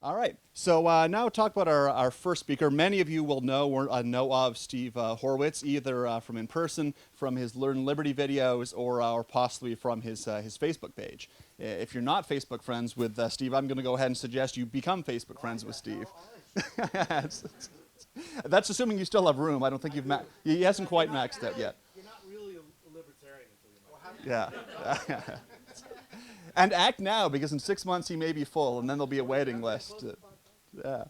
All right. So now we'll talk about our first speaker. Many of you will know of Steve Horwitz, either from in person, from his Learn Liberty videos, or possibly from his Facebook page. If you're not Facebook friends with Steve, I'm going to go ahead and suggest you become Facebook friends with Steve. That's assuming you still have room. I don't think he hasn't quite maxed out yet. You're not really a libertarian until you might. Yeah. And act now, because in 6 months he may be full, and then there'll be a waiting list. Yeah.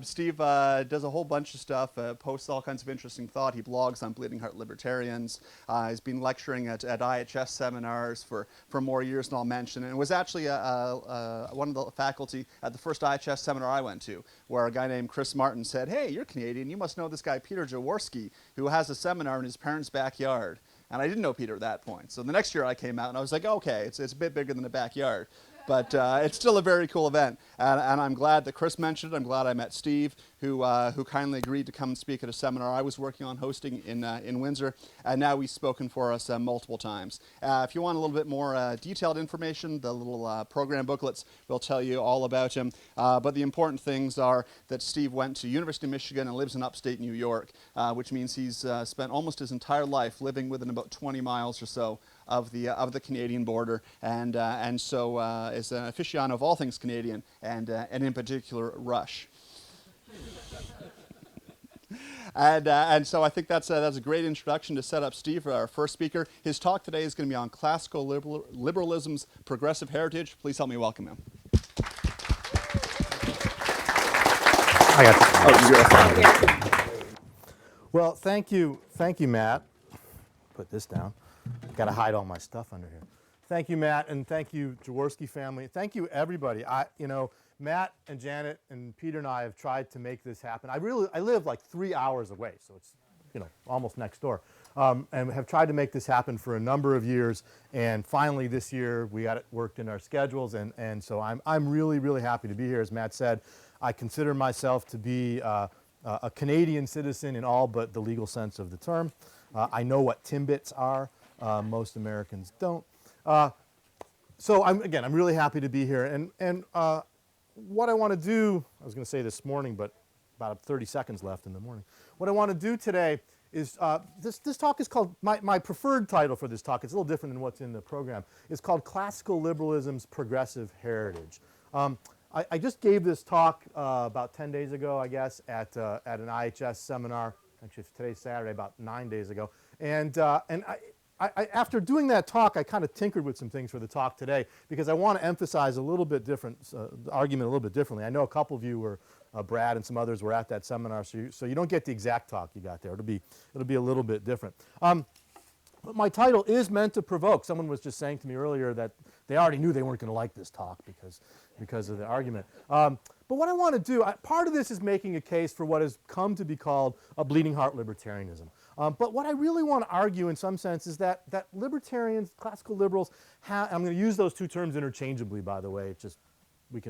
Steve does a whole bunch of stuff, posts all kinds of interesting thought. He blogs on Bleeding Heart Libertarians. He's been lecturing at IHS seminars for more years than I'll mention. And was actually one of the faculty at the first IHS seminar I went to, where a guy named Chris Martin said, "Hey, you're Canadian. You must know this guy Peter Jaworski, who has a seminar in his parents' backyard." And I didn't know Peter at that point. So the next year I came out and I was like, okay, it's a bit bigger than a backyard. But it's still a very cool event. And I'm glad that Chris mentioned it. I'm glad I met Steve, who kindly agreed to come and speak at a seminar I was working on hosting in Windsor. And now he's spoken for us multiple times. If you want a little bit more detailed information, the little program booklets will tell you all about him. But the important things are that Steve went to University of Michigan and lives in upstate New York, which means he's spent almost his entire life living within about 20 miles or so of the Canadian border, and so is an aficionado of all things Canadian, and in particular Rush. And so I think that's a great introduction to set up Steve for our first speaker. His talk today is going to be on classical liberalism's progressive heritage. Please help me welcome him. I got Well, thank you, Matt. Put this down. Got to hide all my stuff under here. Thank you, Matt, and thank you, Jaworski family. Thank you, everybody. Matt and Janet and Peter and I have tried to make this happen. I live like 3 hours away, so it's almost next door, and have tried to make this happen for a number of years. And finally, this year we got it worked in our schedules, and so I'm really happy to be here. As Matt said, I consider myself to be a Canadian citizen in all but the legal sense of the term. I know what Timbits are. Most Americans don't. So I'm really happy to be here. And what I want to do, I was going to say this morning, but about 30 seconds left in the morning. What I want to do today is, this talk is called, my preferred title for this talk, it's a little different than what's in the program, is called Classical Liberalism's Progressive Heritage. I just gave this talk about 10 days ago, I guess, at an IHS seminar. Actually, today's Saturday, about 9 days ago. And after doing that talk, I kind of tinkered with some things for the talk today because I want to emphasize a little bit different, the argument a little bit differently. I know a couple of you were, Brad and some others were at that seminar, so you don't get the exact talk you got there. It'll be a little bit different. But my title is meant to provoke. Someone was just saying to me earlier that they already knew they weren't going to like this talk because of the argument. But what I want to do, part of this is making a case for what has come to be called a bleeding heart libertarianism. But what I really want to argue in some sense is that libertarians, classical liberals, I'm going to use those two terms interchangeably, by the way. It's just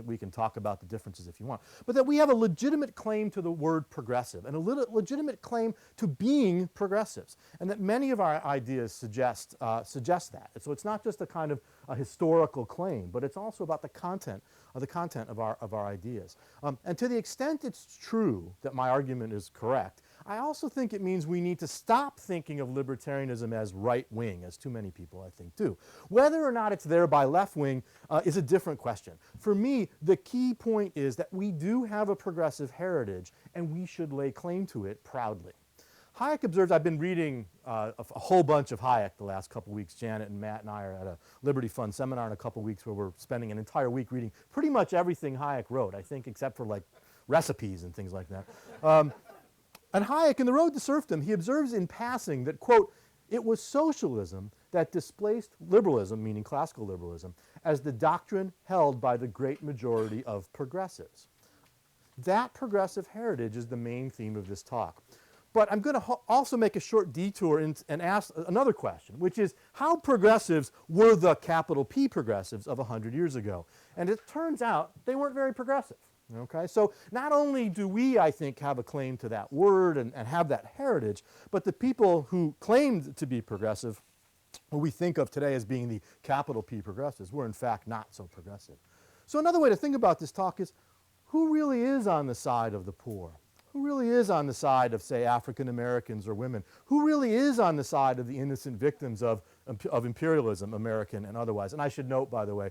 we can talk about the differences if you want. But that we have a legitimate claim to the word progressive and a legitimate claim to being progressives. And that many of our ideas suggest that. And so it's not just a kind of a historical claim, but it's also about the content of our ideas. And to the extent it's true that my argument is correct, I also think it means we need to stop thinking of libertarianism as right-wing, as too many people, I think, do. Whether or not it's there by left-wing is a different question. For me, the key point is that we do have a progressive heritage, and we should lay claim to it proudly. Hayek observes, I've been reading a whole bunch of Hayek the last couple weeks. Janet and Matt and I are at a Liberty Fund seminar in a couple weeks where we're spending an entire week reading pretty much everything Hayek wrote, I think, except for like recipes and things like that. And Hayek, in The Road to Serfdom, he observes in passing that, quote, it was socialism that displaced liberalism, meaning classical liberalism, as the doctrine held by the great majority of progressives. That progressive heritage is the main theme of this talk. But I'm going to also make a short detour and ask another question, which is how progressives were the capital P progressives of 100 years ago? And it turns out they weren't very progressive. Okay, so not only do we, I think, have a claim to that word and have that heritage, but the people who claimed to be progressive, who we think of today as being the capital P progressives, were in fact not so progressive. So another way to think about this talk is, who really is on the side of the poor? Who really is on the side of, say, African Americans or women? Who really is on the side of the innocent victims of imperialism, American and otherwise? And I should note, by the way,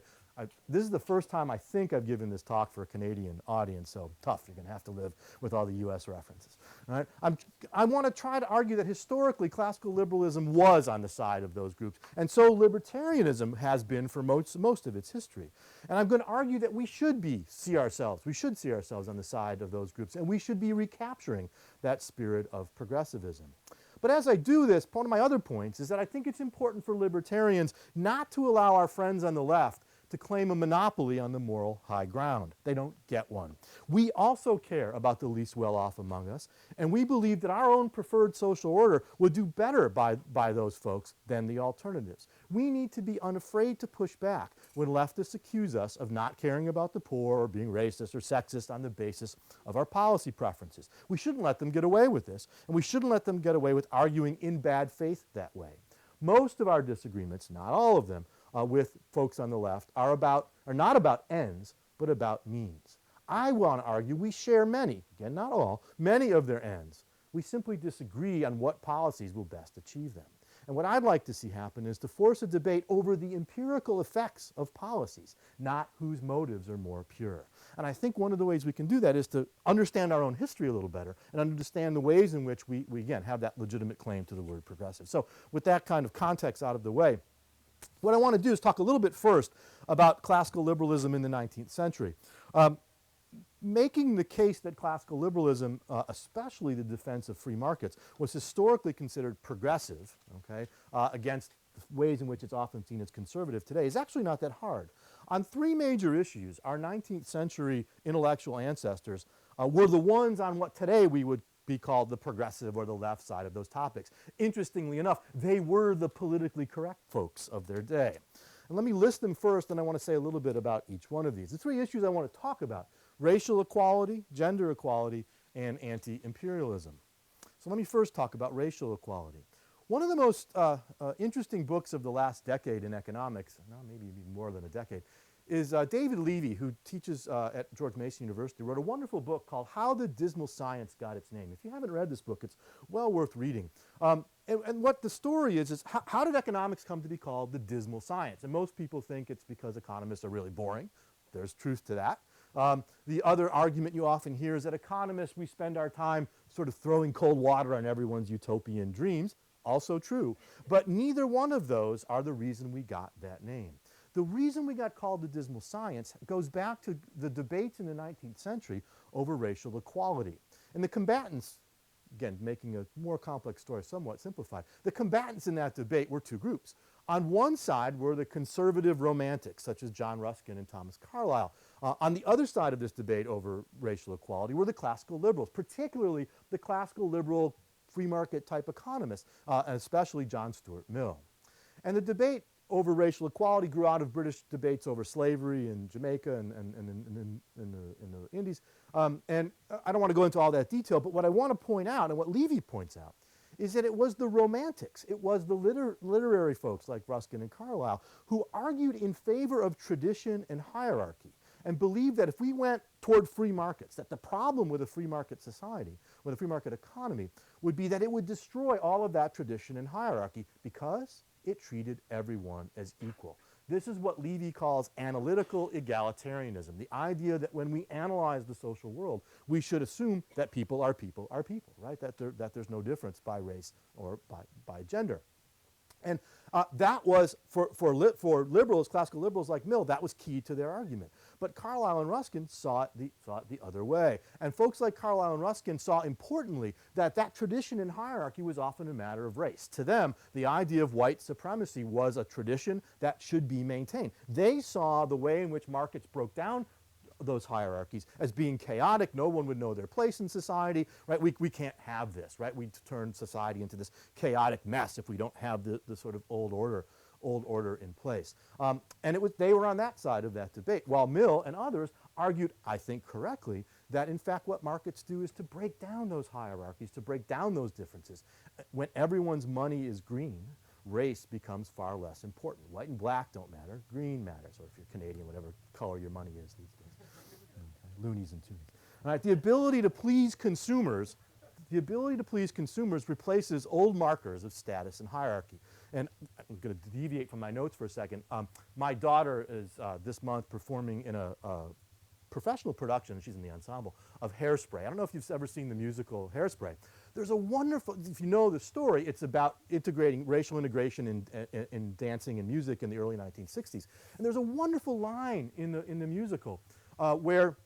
this is the first time I think I've given this talk for a Canadian audience, so tough. You're going to have to live with all the U.S. references. All right? I want to try to argue that historically classical liberalism was on the side of those groups, and so libertarianism has been for most of its history. And I'm going to argue that we should see ourselves on the side of those groups, and we should be recapturing that spirit of progressivism. But as I do this, one of my other points is that I think it's important for libertarians not to allow our friends on the left to claim a monopoly on the moral high ground. They don't get one. We also care about the least well-off among us, and we believe that our own preferred social order would do better by those folks than the alternatives. We need to be unafraid to push back when leftists accuse us of not caring about the poor or being racist or sexist on the basis of our policy preferences. We shouldn't let them get away with this, and we shouldn't let them get away with arguing in bad faith that way. Most of our disagreements, not all of them, with folks on the left are not about ends, but about means. I want to argue we share many, again not all, many of their ends. We simply disagree on what policies will best achieve them. And what I'd like to see happen is to force a debate over the empirical effects of policies, not whose motives are more pure. And I think one of the ways we can do that is to understand our own history a little better and understand the ways in which we again, have that legitimate claim to the word progressive. So with that kind of context out of the way, what I want to do is talk a little bit first about classical liberalism in the 19th century. Making the case that classical liberalism, especially the defense of free markets, was historically considered progressive, okay, against ways in which it's often seen as conservative today is actually not that hard. On three major issues, our 19th century intellectual ancestors were the ones on what today we would be called the progressive or the left side of those topics. Interestingly enough, they were the politically correct folks of their day. And let me list them first, and I want to say a little bit about each one of these. The three issues I want to talk about: racial equality, gender equality, and anti-imperialism. So let me first talk about racial equality. One of the most interesting books of the last decade in economics, no, maybe even more than a decade, is David Levy, who teaches at George Mason University, wrote a wonderful book called How the Dismal Science Got Its Name. If you haven't read this book, it's well worth reading. And what the story is how did economics come to be called the dismal science? And most people think it's because economists are really boring. There's truth to that. The other argument you often hear is that economists, we spend our time sort of throwing cold water on everyone's utopian dreams. Also true. But neither one of those are the reason we got that name. The reason we got called the dismal science goes back to the debates in the 19th century over racial equality. And the combatants, again, making a more complex story somewhat simplified, the combatants in that debate were two groups. On one side were the conservative romantics, such as John Ruskin and Thomas Carlyle. On the other side of this debate over racial equality were the classical liberals, particularly the classical liberal free market type economists, and especially John Stuart Mill. And the debate over racial equality grew out of British debates over slavery in Jamaica and in the Indies. And I don't want to go into all that detail, but what I want to point out, and what Levy points out, is that it was the romantics, it was the literary folks like Ruskin and Carlyle who argued in favor of tradition and hierarchy and believed that if we went toward free markets, that the problem with a free market society, with a free market economy, would be that it would destroy all of that tradition and hierarchy because it treated everyone as equal. This is what Levy calls analytical egalitarianism, the idea that when we analyze the social world, we should assume that people are people, right? That there's no difference by race or by gender. And that was, for liberals, classical liberals like Mill, that was key to their argument. But Carlyle and Ruskin saw it the other way. And folks like Carlyle and Ruskin saw, importantly, that tradition and hierarchy was often a matter of race. To them, the idea of white supremacy was a tradition that should be maintained. They saw the way in which markets broke down those hierarchies as being chaotic. No one would know their place in society, right? We can't have this, right? We turn society into this chaotic mess if we don't have the sort of old order in place. And they were on that side of that debate, while Mill and others argued, I think correctly, that in fact what markets do is to break down those hierarchies, to break down those differences. When everyone's money is green, race becomes far less important. White and black don't matter, green matters, or if you're Canadian, whatever color your money is these days. loonies and toonies. All right, the ability to please consumers replaces old markers of status and hierarchy. And I'm going to deviate from my notes for a second. My daughter is this month performing in a professional production, she's in the ensemble, of Hairspray. I don't know if you've ever seen the musical Hairspray. There's a wonderful, if you know the story, it's about integrating racial integration in dancing and music in the early 1960s. And there's a wonderful line in the musical where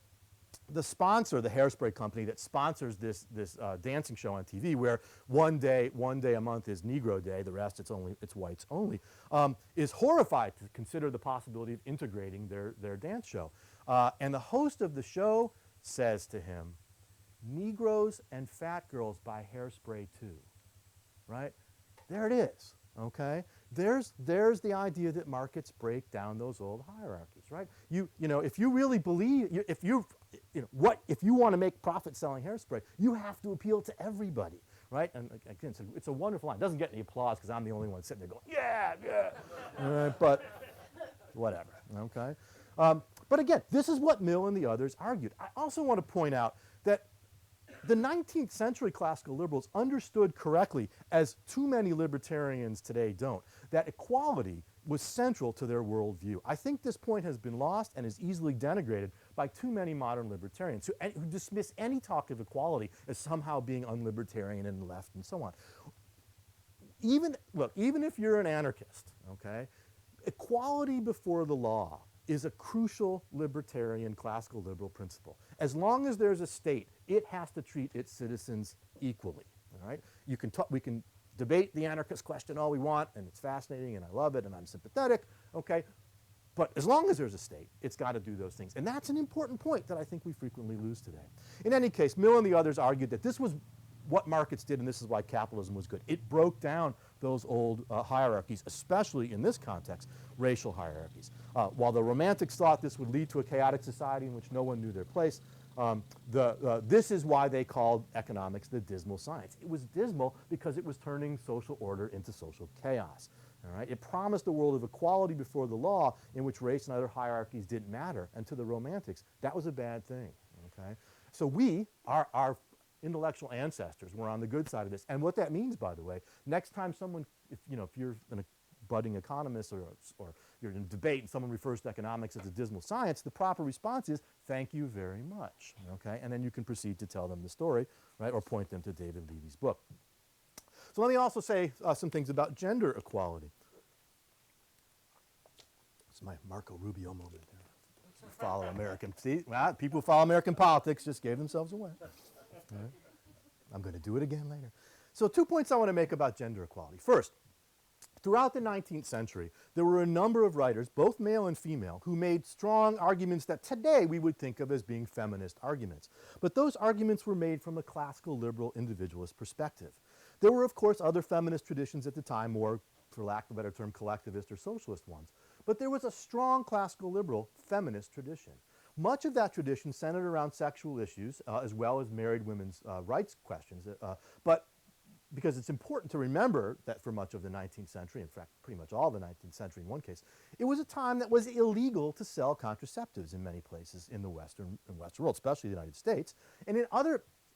the sponsor, the Hairspray company that sponsors this dancing show on TV, where one day a month is Negro Day, the rest it's whites only, is horrified to consider the possibility of integrating their dance show. And the host of the show says to him, "Negroes and fat girls buy Hairspray too," right? There it is, okay? There's the idea that markets break down those old hierarchies, right? You know, if you really believe, if you want to make profit selling Hairspray, you have to appeal to everybody, right? And again, it's a wonderful line. It doesn't get any applause because I'm the only one sitting there going, yeah, but whatever, okay? But again, this is what Mill and the others argued. I also want to point out that the 19th century classical liberals understood correctly, as too many libertarians today don't, that equality was central to their worldview. I think this point has been lost and is easily denigrated by too many modern libertarians who dismiss any talk of equality as somehow being unlibertarian and left and so on. Even if you're an anarchist, okay, equality before the law is a crucial libertarian, classical liberal principle. As long as there's a state, it has to treat its citizens equally, all right? We can debate the anarchist question all we want, and it's fascinating, and I love it, and I'm sympathetic, okay? But as long as there's a state, it's got to do those things. And that's an important point that I think we frequently lose today. In any case, Mill and the others argued that this was what markets did, and this is why capitalism was good. It broke down those old hierarchies, especially in this context, racial hierarchies. While the Romantics thought this would lead to a chaotic society in which no one knew their place, this is why they called economics the dismal science. It was dismal because it was turning social order into social chaos. All right? It promised a world of equality before the law in which race and other hierarchies didn't matter, and to the Romantics, that was a bad thing. Okay? So our intellectual ancestors were on the good side of this. And what that means, by the way, next time someone, if you're a budding economist or you're in a debate and someone refers to economics as a dismal science, the proper response is, "Thank you very much," okay? And then you can proceed to tell them the story, right, or point them to David Levy's book. So let me also say some things about gender equality. It's my Marco Rubio moment there. Follow American, see, well, people who follow American politics just gave themselves away. Right. I'm going to do it again later. So 2 points I want to make about gender equality. First, throughout the 19th century, there were a number of writers, both male and female, who made strong arguments that today we would think of as being feminist arguments. But those arguments were made from a classical liberal individualist perspective. There were, of course, other feminist traditions at the time, more, for lack of a better term, collectivist or socialist ones. But there was a strong classical liberal feminist tradition. Much of that tradition centered around sexual issues, as well as married women's rights questions. But because it's important to remember that for much of the 19th century, in fact, pretty much all the 19th century in one case, it was a time that was illegal to sell contraceptives in many places in the Western world, especially the United States. And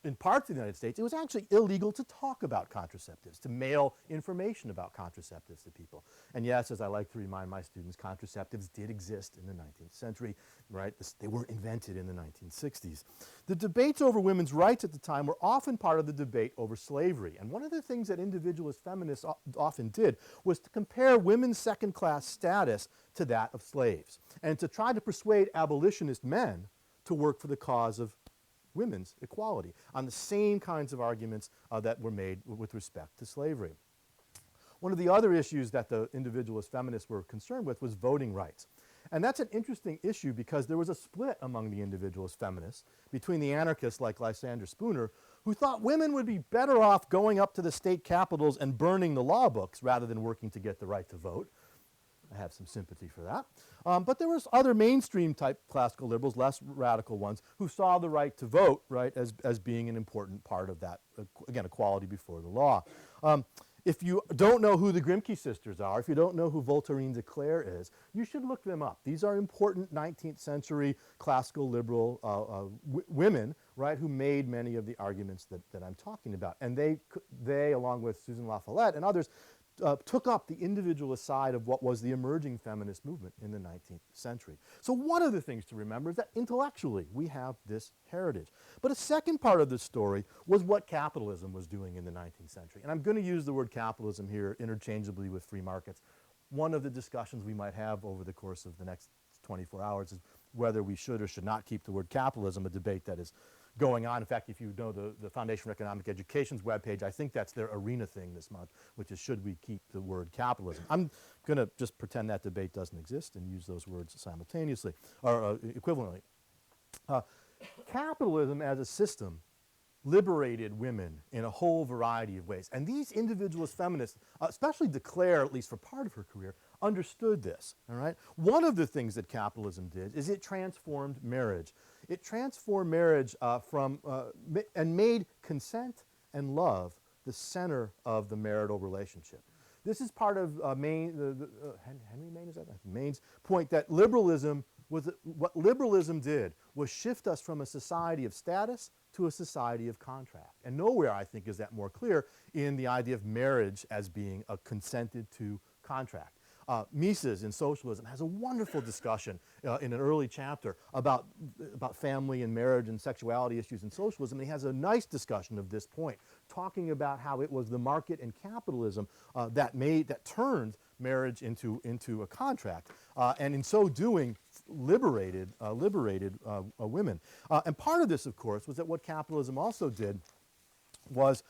in parts of the United States, it was actually illegal to talk about contraceptives, to mail information about contraceptives to people. And yes, as I like to remind my students, contraceptives did exist in the 19th century, right? They weren't invented in the 1960s. The debates over women's rights at the time were often part of the debate over slavery. And one of the things that individualist feminists often did was to compare women's second-class status to that of slaves, and to try to persuade abolitionist men to work for the cause of women's equality on the same kinds of arguments that were made with respect to slavery. One of the other issues that the individualist feminists were concerned with was voting rights. And that's an interesting issue because there was a split among the individualist feminists between the anarchists like Lysander Spooner, who thought women would be better off going up to the state capitals and burning the law books rather than working to get the right to vote. I have some sympathy for that. But there was other mainstream type classical liberals, less radical ones, who saw the right to vote, right, as being an important part of that, again, equality before the law. If you don't know who the Grimke sisters are, if you don't know who Voltairine de Cleyre is, you should look them up. These are important 19th century classical liberal women, right, who made many of the arguments that I'm talking about. And they, along with Susan La Follette and others, took up the individualist side of what was the emerging feminist movement in the 19th century. So one of the things to remember is that intellectually we have this heritage. But a second part of the story was what capitalism was doing in the 19th century. And I'm going to use the word capitalism here interchangeably with free markets. One of the discussions we might have over the course of the next 24 hours is whether we should or should not keep the word capitalism, a debate that is going on. In fact, if you know the Foundation for Economic Education's webpage, I think that's their arena thing this month, which is should we keep the word capitalism. I'm going to just pretend that debate doesn't exist and use those words simultaneously, or equivalently. Capitalism as a system liberated women in a whole variety of ways. And these individualist feminists, especially de Cleyre, at least for part of her career, understood this, all right? One of the things that capitalism did is it transformed marriage. It transformed marriage and made consent and love the center of the marital relationship. This is part of Henry Maine, is that right? Maine's point that liberalism what liberalism did was shift us from a society of status to a society of contract. And nowhere, I think, is that more clear in the idea of marriage as being a consented to contract. Mises in Socialism has a wonderful discussion in an early chapter about family and marriage and sexuality issues in socialism. And he has a nice discussion of this point, talking about how it was the market and capitalism that turned marriage into a contract, and in so doing liberated women. And part of this, of course, was that what capitalism also did was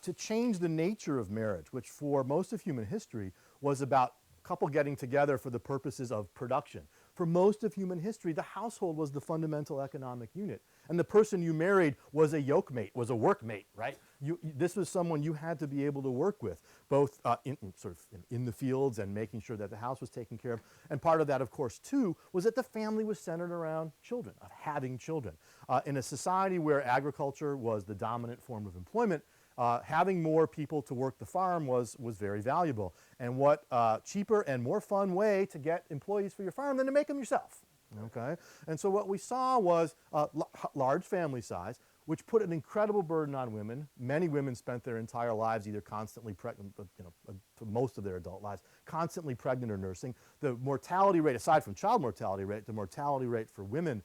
to change the nature of marriage, which for most of human history was about couple getting together for the purposes of production. For most of human history, the household was the fundamental economic unit. And the person you married was a yoke mate, was a workmate, right? This was someone you had to be able to work with, both in the fields and making sure that the house was taken care of. And part of that, of course, too, was that the family was centered around children, of having children. In a society where agriculture was the dominant form of employment, having more people to work the farm was very valuable. And what cheaper and more fun way to get employees for your farm than to make them yourself, okay? And so what we saw was large family size, which put an incredible burden on women. Many women spent their entire lives either constantly pregnant, for most of their adult lives, constantly pregnant or nursing. The mortality rate, aside from child mortality rate, the mortality rate for women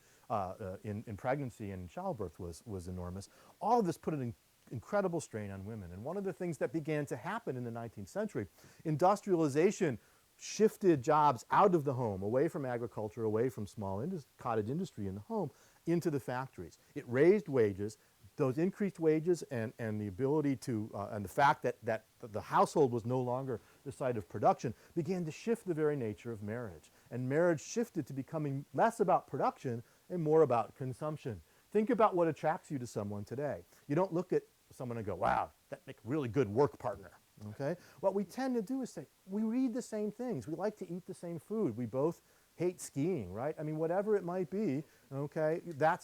in pregnancy and in childbirth was enormous. All of this put an incredible strain on women. And one of the things that began to happen in the 19th century, industrialization shifted jobs out of the home, away from agriculture, away from small cottage industry in the home, into the factories. It raised wages. Those increased wages and the ability to, and the fact that the household was no longer the site of production began to shift the very nature of marriage. And marriage shifted to becoming less about production and more about consumption. Think about what attracts you to someone today. You don't look at someone and go, wow, that make a really good work partner, okay? What we tend to do is say, we read the same things. We like to eat the same food. We both hate skiing, right? I mean, whatever it might be, okay,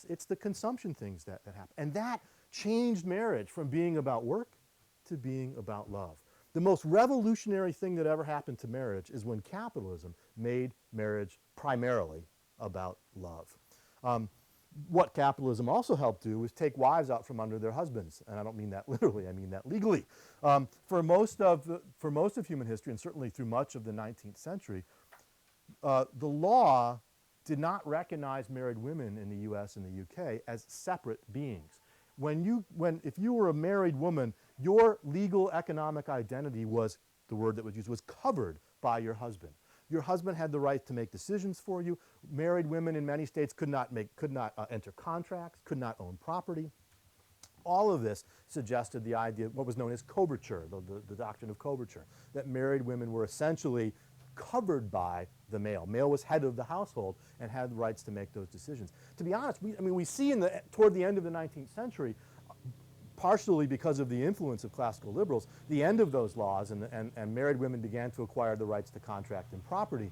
it's the consumption things that happen. And that changed marriage from being about work to being about love. The most revolutionary thing that ever happened to marriage is when capitalism made marriage primarily about love. What capitalism also helped do was take wives out from under their husbands, and I don't mean that literally, I mean that legally. For most of human history, and certainly through much of the 19th century, the law did not recognize married women in the U.S. and the UK as separate beings. If you were a married woman, your legal economic identity was, the word that was used, was covered by your husband. Your husband had the right to make decisions for you. Married women in many states could not enter contracts, could not own property. All of this suggested the idea, what was known as coverture, the doctrine of coverture, that married women were essentially covered by the male. Male was head of the household and had the rights to make those decisions. To be honest, we see toward the end of the 19th century, partially because of the influence of classical liberals, the end of those laws and married women began to acquire the rights to contract and property.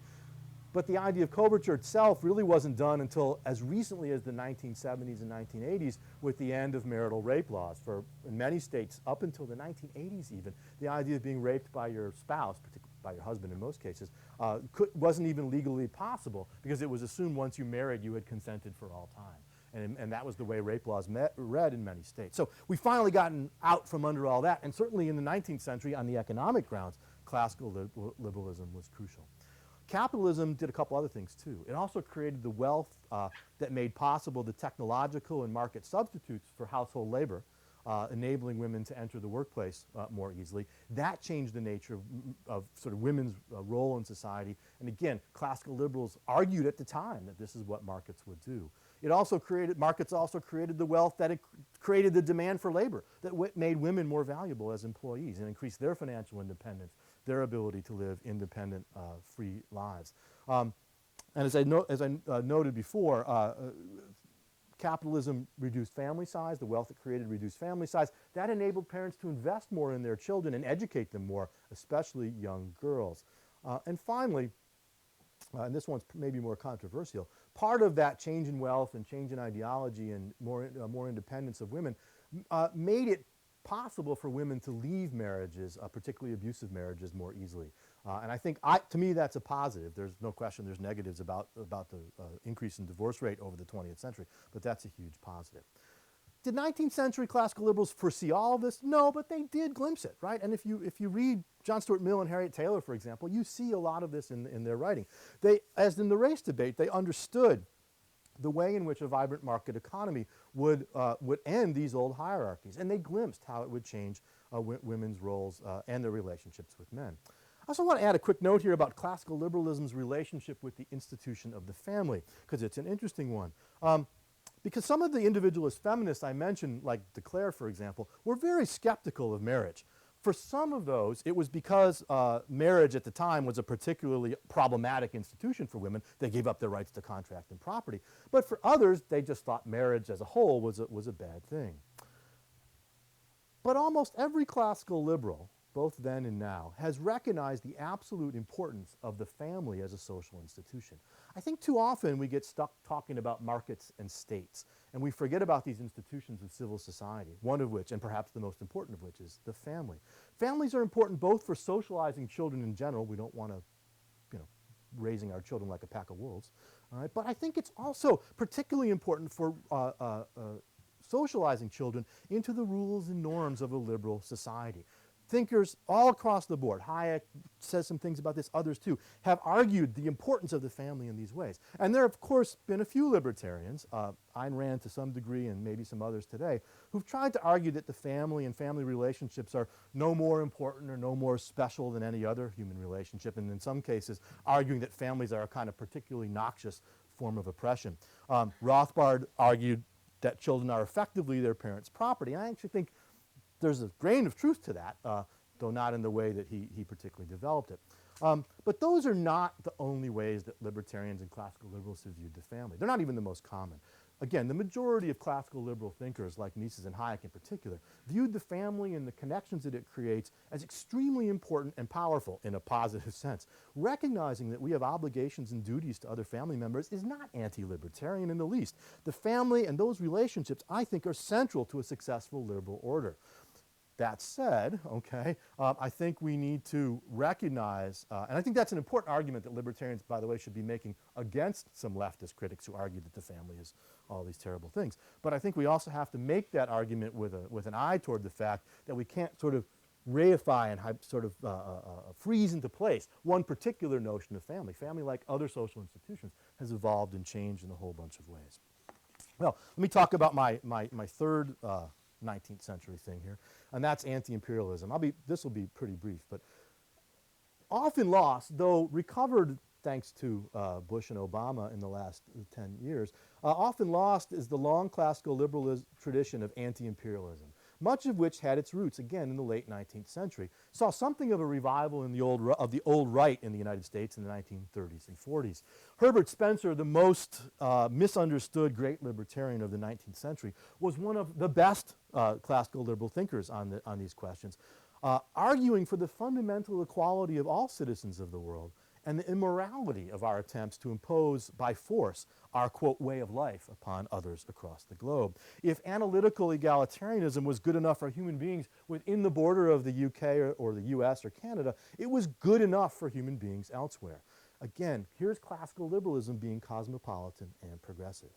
But the idea of coverture itself really wasn't done until as recently as the 1970s and 1980s with the end of marital rape laws. For in many states, up until the 1980s even, the idea of being raped by your spouse, particularly by your husband in most cases, wasn't even legally possible because it was assumed once you married you had consented for all time. And that was the way rape laws read in many states. So we finally gotten out from under all that, and certainly in the 19th century on the economic grounds, classical liberalism was crucial. Capitalism did a couple other things too. It also created the wealth that made possible the technological and market substitutes for household labor, enabling women to enter the workplace more easily. That changed the nature of sort of women's role in society. And again, classical liberals argued at the time that this is what markets would do. Markets also created the wealth that created the demand for labor that made women more valuable as employees and increased their financial independence, their ability to live independent, free lives. And as I noted before, capitalism reduced family size. The wealth it created reduced family size. That enabled parents to invest more in their children and educate them more, especially young girls. And finally, and this one's maybe more controversial, part of that change in wealth and change in ideology and more independence of women made it possible for women to leave marriages, particularly abusive marriages, more easily. And I think, to me, that's a positive. There's no question there's negatives about the increase in divorce rate over the 20th century, but that's a huge positive. Did 19th century classical liberals foresee all of this? No, but they did glimpse it, right? And if you read John Stuart Mill and Harriet Taylor, for example, you see a lot of this in their writing. As in the race debate, they understood the way in which a vibrant market economy would end these old hierarchies, and they glimpsed how it would change women's roles and their relationships with men. I also want to add a quick note here about classical liberalism's relationship with the institution of the family, because it's an interesting one. Because some of the individualist feminists I mentioned, like de Cleyre, for example, were very skeptical of marriage. For some of those, it was because marriage at the time was a particularly problematic institution for women. They gave up their rights to contract and property. But for others, they just thought marriage as a whole was a bad thing. But almost every classical liberal, both then and now, has recognized the absolute importance of the family as a social institution. I think too often we get stuck talking about markets and states, and we forget about these institutions of civil society, one of which, and perhaps the most important of which, is the family. Families are important both for socializing children in general. We don't want to, raising our children like a pack of wolves, all right? But I think it's also particularly important for socializing children into the rules and norms of a liberal society. Thinkers all across the board, Hayek says some things about this, others too, have argued the importance of the family in these ways. And there have, of course, been a few libertarians, Ayn Rand to some degree and maybe some others today, who've tried to argue that the family and family relationships are no more important or no more special than any other human relationship, and in some cases arguing that families are a kind of particularly noxious form of oppression. Rothbard argued that children are effectively their parents' property, and I actually think there's a grain of truth to that, though not in the way that he particularly developed it. But those are not the only ways that libertarians and classical liberals have viewed the family. They're not even the most common. Again, the majority of classical liberal thinkers, like Mises and Hayek in particular, viewed the family and the connections that it creates as extremely important and powerful in a positive sense. Recognizing that we have obligations and duties to other family members is not anti-libertarian in the least. The family and those relationships, I think, are central to a successful liberal order. That said, I think we need to recognize, and I think that's an important argument that libertarians, by the way, should be making against some leftist critics who argue that the family is all these terrible things. But I think we also have to make that argument with an eye toward the fact that we can't sort of reify and sort of freeze into place one particular notion of family. Family, like other social institutions, has evolved and changed in a whole bunch of ways. Well, let me talk about my third 19th century thing here, and that's anti-imperialism. This will be pretty brief, but often lost, though recovered thanks to Bush and Obama in the last 10 years, often lost is the long classical liberal tradition of anti-imperialism, much of which had its roots, again, in the late 19th century. Saw something of a revival in the old right in the United States in the 1930s and 40s. Herbert Spencer, the most misunderstood great libertarian of the 19th century, was one of the best classical liberal thinkers on these questions, arguing for the fundamental equality of all citizens of the world and the immorality of our attempts to impose by force our, quote, way of life upon others across the globe. If analytical egalitarianism was good enough for human beings within the border of the UK or the US or Canada, it was good enough for human beings elsewhere. Again, here's classical liberalism being cosmopolitan and progressive.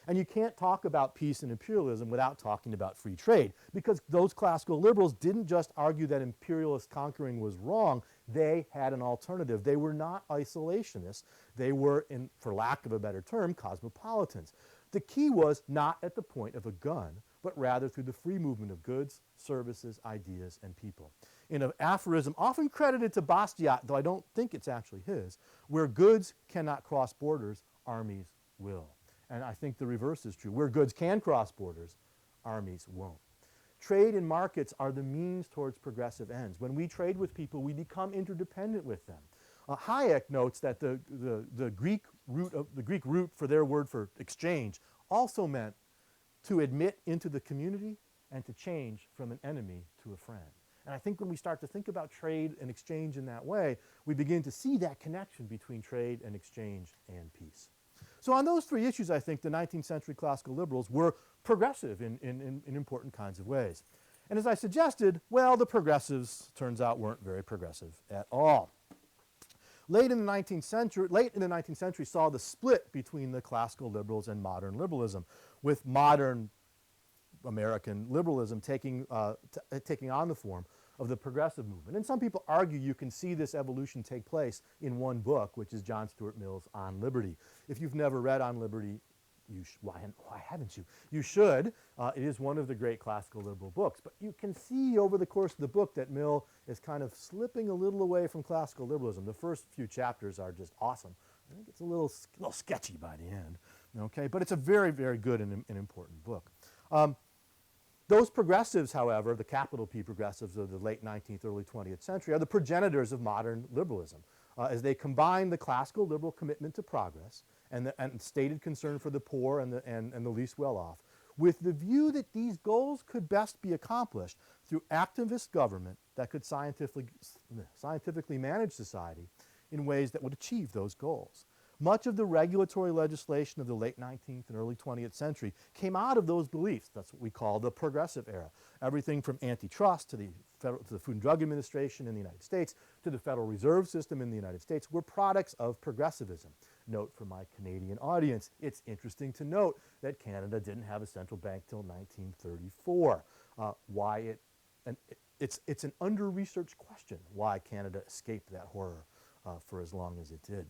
And you can't talk about peace and imperialism without talking about free trade, because those classical liberals didn't just argue that imperialist conquering was wrong, they had an alternative. They were not isolationists, they were, for lack of a better term, cosmopolitans. The key was not at the point of a gun, but rather through the free movement of goods, services, ideas, and people. In an aphorism often credited to Bastiat, though I don't think it's actually his, where goods cannot cross borders, armies will. And I think the reverse is true. Where goods can cross borders, armies won't. Trade and markets are the means towards progressive ends. When we trade with people, we become interdependent with them. Hayek notes that the Greek root for their word for exchange also meant to admit into the community and to change from an enemy to a friend. And I think when we start to think about trade and exchange in that way, we begin to see that connection between trade and exchange and peace. So on those three issues, I think the 19th century classical liberals were progressive in important kinds of ways. And as I suggested, well, the progressives, turns out, weren't very progressive at all. Late in the 19th century saw the split between the classical liberals and modern liberalism, with modern American liberalism taking on the form of the progressive movement. And some people argue you can see this evolution take place in one book, which is John Stuart Mill's On Liberty. If you've never read On Liberty, why haven't you? You should. It is one of the great classical liberal books. But you can see over the course of the book that Mill is kind of slipping a little away from classical liberalism. The first few chapters are just awesome. I think it's a little sketchy by the end. Okay? But it's a very, very good and important book. Those progressives, however, the capital P progressives of the late 19th, early 20th century, are the progenitors of modern liberalism, as they combine the classical liberal commitment to progress and stated concern for the poor and the least well-off, with the view that these goals could best be accomplished through activist government that could scientifically manage society in ways that would achieve those goals. Much of the regulatory legislation of the late 19th and early 20th century came out of those beliefs. That's what we call the progressive era. Everything from antitrust to the Food and Drug Administration in the United States to the Federal Reserve System in the United States were products of progressivism. Note for my Canadian audience, it's interesting to note that Canada didn't have a central bank till 1934. It's an under-researched question why Canada escaped that horror for as long as it did.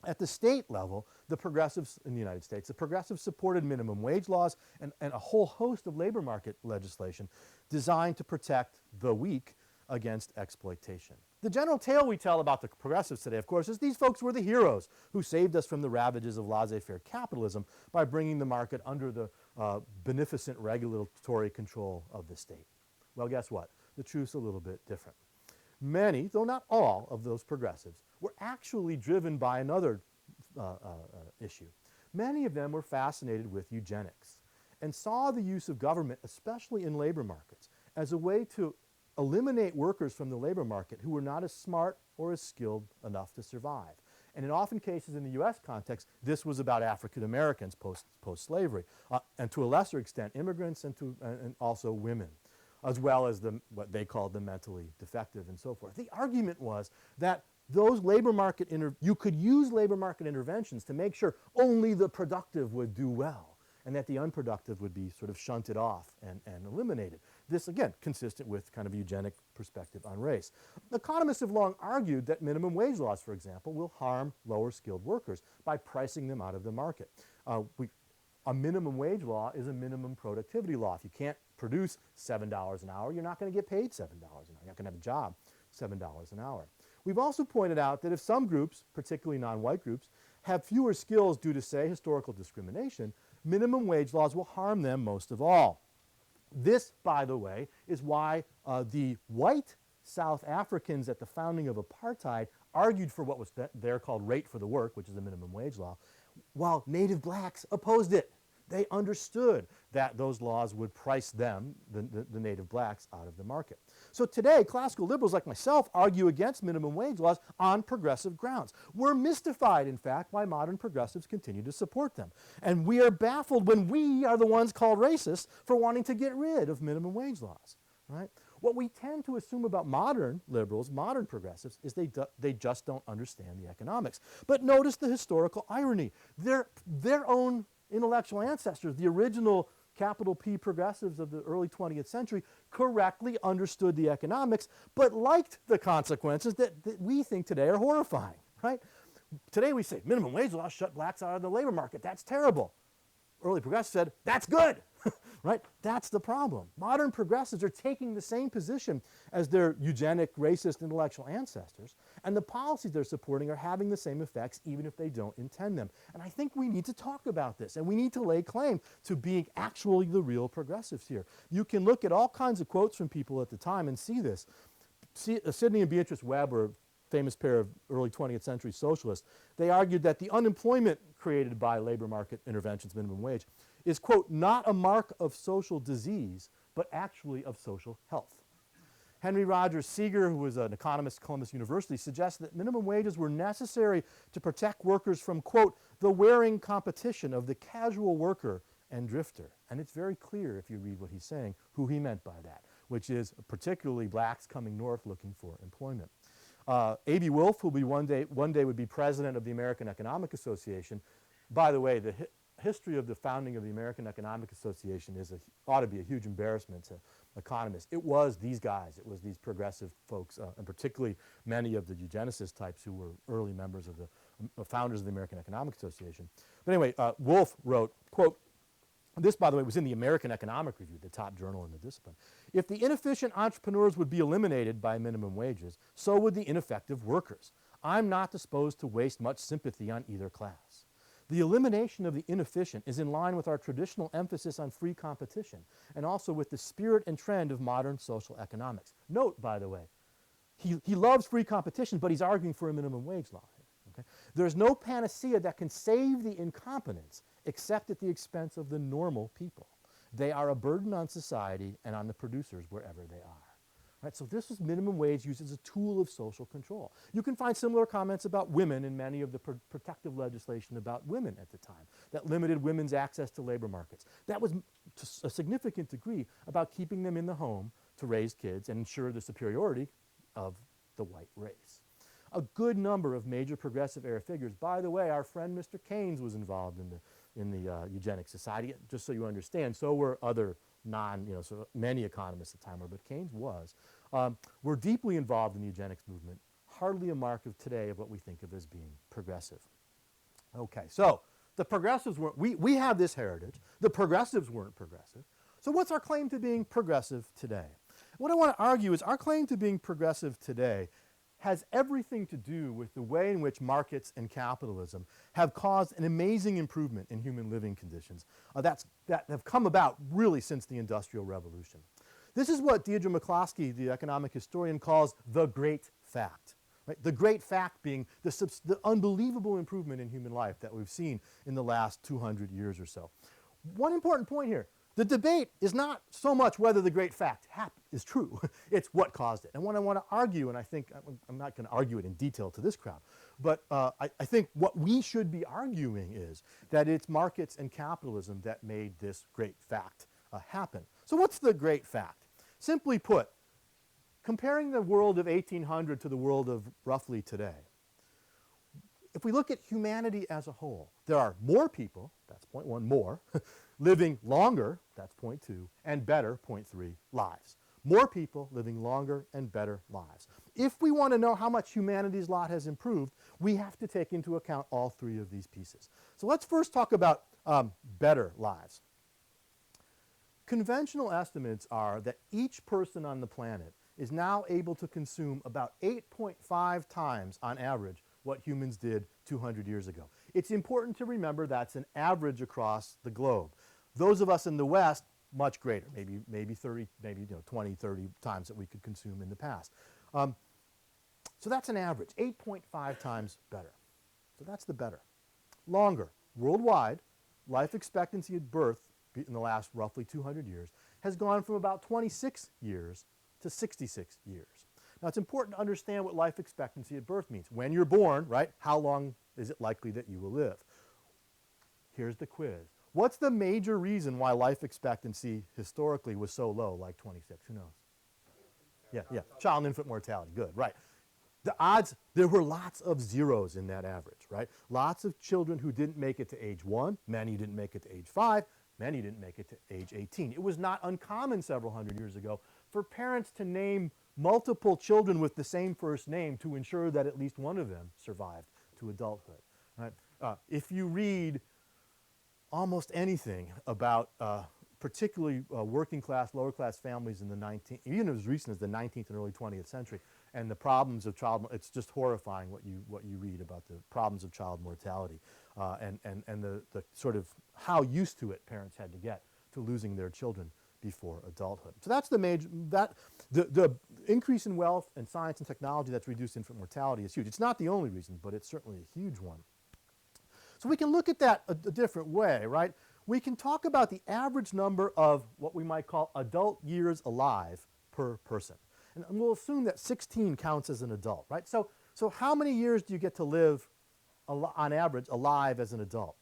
At the state level, the progressives in the United States, the progressives supported minimum wage laws and a whole host of labor market legislation designed to protect the weak against exploitation. The general tale we tell about the progressives today, of course, is these folks were the heroes who saved us from the ravages of laissez-faire capitalism by bringing the market under the beneficent regulatory control of the state. Well, guess what? The truth's a little bit different. Many, though not all, of those progressives were actually driven by another issue. Many of them were fascinated with eugenics and saw the use of government, especially in labor markets, as a way to eliminate workers from the labor market who were not as smart or as skilled enough to survive. And in often cases in the U.S. context, this was about African Americans post-slavery, and to a lesser extent immigrants and also women, as well as what they called the mentally defective and so forth. The argument was that those you could use labor market interventions to make sure only the productive would do well and that the unproductive would be sort of shunted off and eliminated. This, again, consistent with kind of eugenic perspective on race. Economists have long argued that minimum wage laws, for example, will harm lower skilled workers by pricing them out of the market. A minimum wage law is a minimum productivity law. If you can't produce $7 an hour, you're not going to get paid $7 an hour. You're not going to have a job $7 an hour. We've also pointed out that if some groups, particularly non-white groups, have fewer skills due to, say, historical discrimination, minimum wage laws will harm them most of all. This, by the way, is why the white South Africans at the founding of apartheid argued for what was there called rate for the work, which is a minimum wage law, while native blacks opposed it. They understood that those laws would price them, the native blacks, out of the market. So today, classical liberals like myself argue against minimum wage laws on progressive grounds. We're mystified, in fact, why modern progressives continue to support them. And we are baffled when we are the ones called racist for wanting to get rid of minimum wage laws, right? What we tend to assume about modern liberals, modern progressives, is they just don't understand the economics. But notice the historical irony. Their own intellectual ancestors, the original capital P progressives of the early 20th century, correctly understood the economics, but liked the consequences that we think today are horrifying, right? Today we say, minimum wage laws shut blacks out of the labor market. That's terrible. Early progressives said, that's good, right? That's the problem. Modern progressives are taking the same position as their eugenic, racist, intellectual ancestors, and the policies they're supporting are having the same effects even if they don't intend them. And I think we need to talk about this, and we need to lay claim to being actually the real progressives here. You can look at all kinds of quotes from people at the time and see this. Sidney and Beatrice Webb were a famous pair of early 20th century socialists. They argued that the unemployment created by labor market interventions, minimum wage, is, quote, not a mark of social disease, but actually of social health. Henry Rogers Seeger, who was an economist at Columbus University, suggests that minimum wages were necessary to protect workers from, quote, the wearing competition of the casual worker and drifter. And it's very clear, if you read what he's saying, who he meant by that, which is particularly blacks coming north looking for employment. A.B. Wolf, who one day would be president of the American Economic Association. By the way, the history of the founding of the American Economic Association ought to be a huge embarrassment to economists. It was these guys, it was these progressive folks, and particularly many of the eugenicist types who were early members of the founders of the American Economic Association. But anyway, Wolf wrote, quote, this, by the way, was in the American Economic Review, the top journal in the discipline. If the inefficient entrepreneurs would be eliminated by minimum wages, so would the ineffective workers. I'm not disposed to waste much sympathy on either class. The elimination of the inefficient is in line with our traditional emphasis on free competition and also with the spirit and trend of modern social economics. Note, by the way, he loves free competition, but he's arguing for a minimum wage law. Okay? There's no panacea that can save the incompetents except at the expense of the normal people. They are a burden on society and on the producers wherever they are. Right? So this is minimum wage used as a tool of social control. You can find similar comments about women in many of the protective legislation about women at the time that limited women's access to labor markets. That was to a significant degree about keeping them in the home to raise kids and ensure the superiority of the white race. A good number of major progressive era figures, by the way, our friend Mr. Keynes was involved in the Eugenics Society, just so you understand. So were other so many economists at the time were, but Keynes was. Were deeply involved in the eugenics movement, hardly a mark of today of what we think of as being progressive. Okay, so the progressives weren't, we have this heritage. The progressives weren't progressive. So what's our claim to being progressive today? What I want to argue is our claim to being progressive today has everything to do with the way in which markets and capitalism have caused an amazing improvement in human living conditions that have come about really since the Industrial Revolution. This is what Deirdre McCloskey, the economic historian, calls the great fact. Right? The great fact being the unbelievable improvement in human life that we've seen in the last 200 years or so. One important point here. The debate is not so much whether the great fact is true, it's what caused it. And what I want to argue, and I think I'm not going to argue it in detail to this crowd, but I think what we should be arguing is that it's markets and capitalism that made this great fact happen. So what's the great fact? Simply put, comparing the world of 1800 to the world of roughly today, if we look at humanity as a whole, there are more people, that's point one, more, living longer, that's point two, and better, point three, lives. More people living longer and better lives. If we want to know how much humanity's lot has improved, we have to take into account all three of these pieces. So let's first talk about better lives. Conventional estimates are that each person on the planet is now able to consume about 8.5 times on average what humans did 200 years ago. It's important to remember that's an average across the globe. Those of us in the West, much greater, maybe 30, maybe 20, 30 times that we could consume in the past. So that's an average, 8.5 times better. So that's the better. Longer, worldwide, life expectancy at birth in the last roughly 200 years has gone from about 26 years to 66 years. Now, it's important to understand what life expectancy at birth means. When you're born, right, how long is it likely that you will live? Here's the quiz. What's the major reason why life expectancy historically was so low, like 26? Who knows? Yeah, child and infant mortality. Good, right. The odds, there were lots of zeros in that average, right? Lots of children who didn't make it to age 1, many didn't make it to age 5, many didn't make it to age 18. It was not uncommon several hundred years ago for parents to name multiple children with the same first name to ensure that at least one of them survived to adulthood, right? If you read almost anything about particularly working class, lower class families in the 19th, even as recent as the 19th and early 20th century, and the problems of it's just horrifying what you read about the problems of child mortality and the sort of how used to it parents had to get to losing their children before adulthood. So that's the increase in wealth and science and technology that's reduced infant mortality is huge. It's not the only reason, but it's certainly a huge one. So we can look at that a different way, right? We can talk about the average number of what we might call adult years alive per person. And we'll assume that 16 counts as an adult, right? So how many years do you get to live on average alive as an adult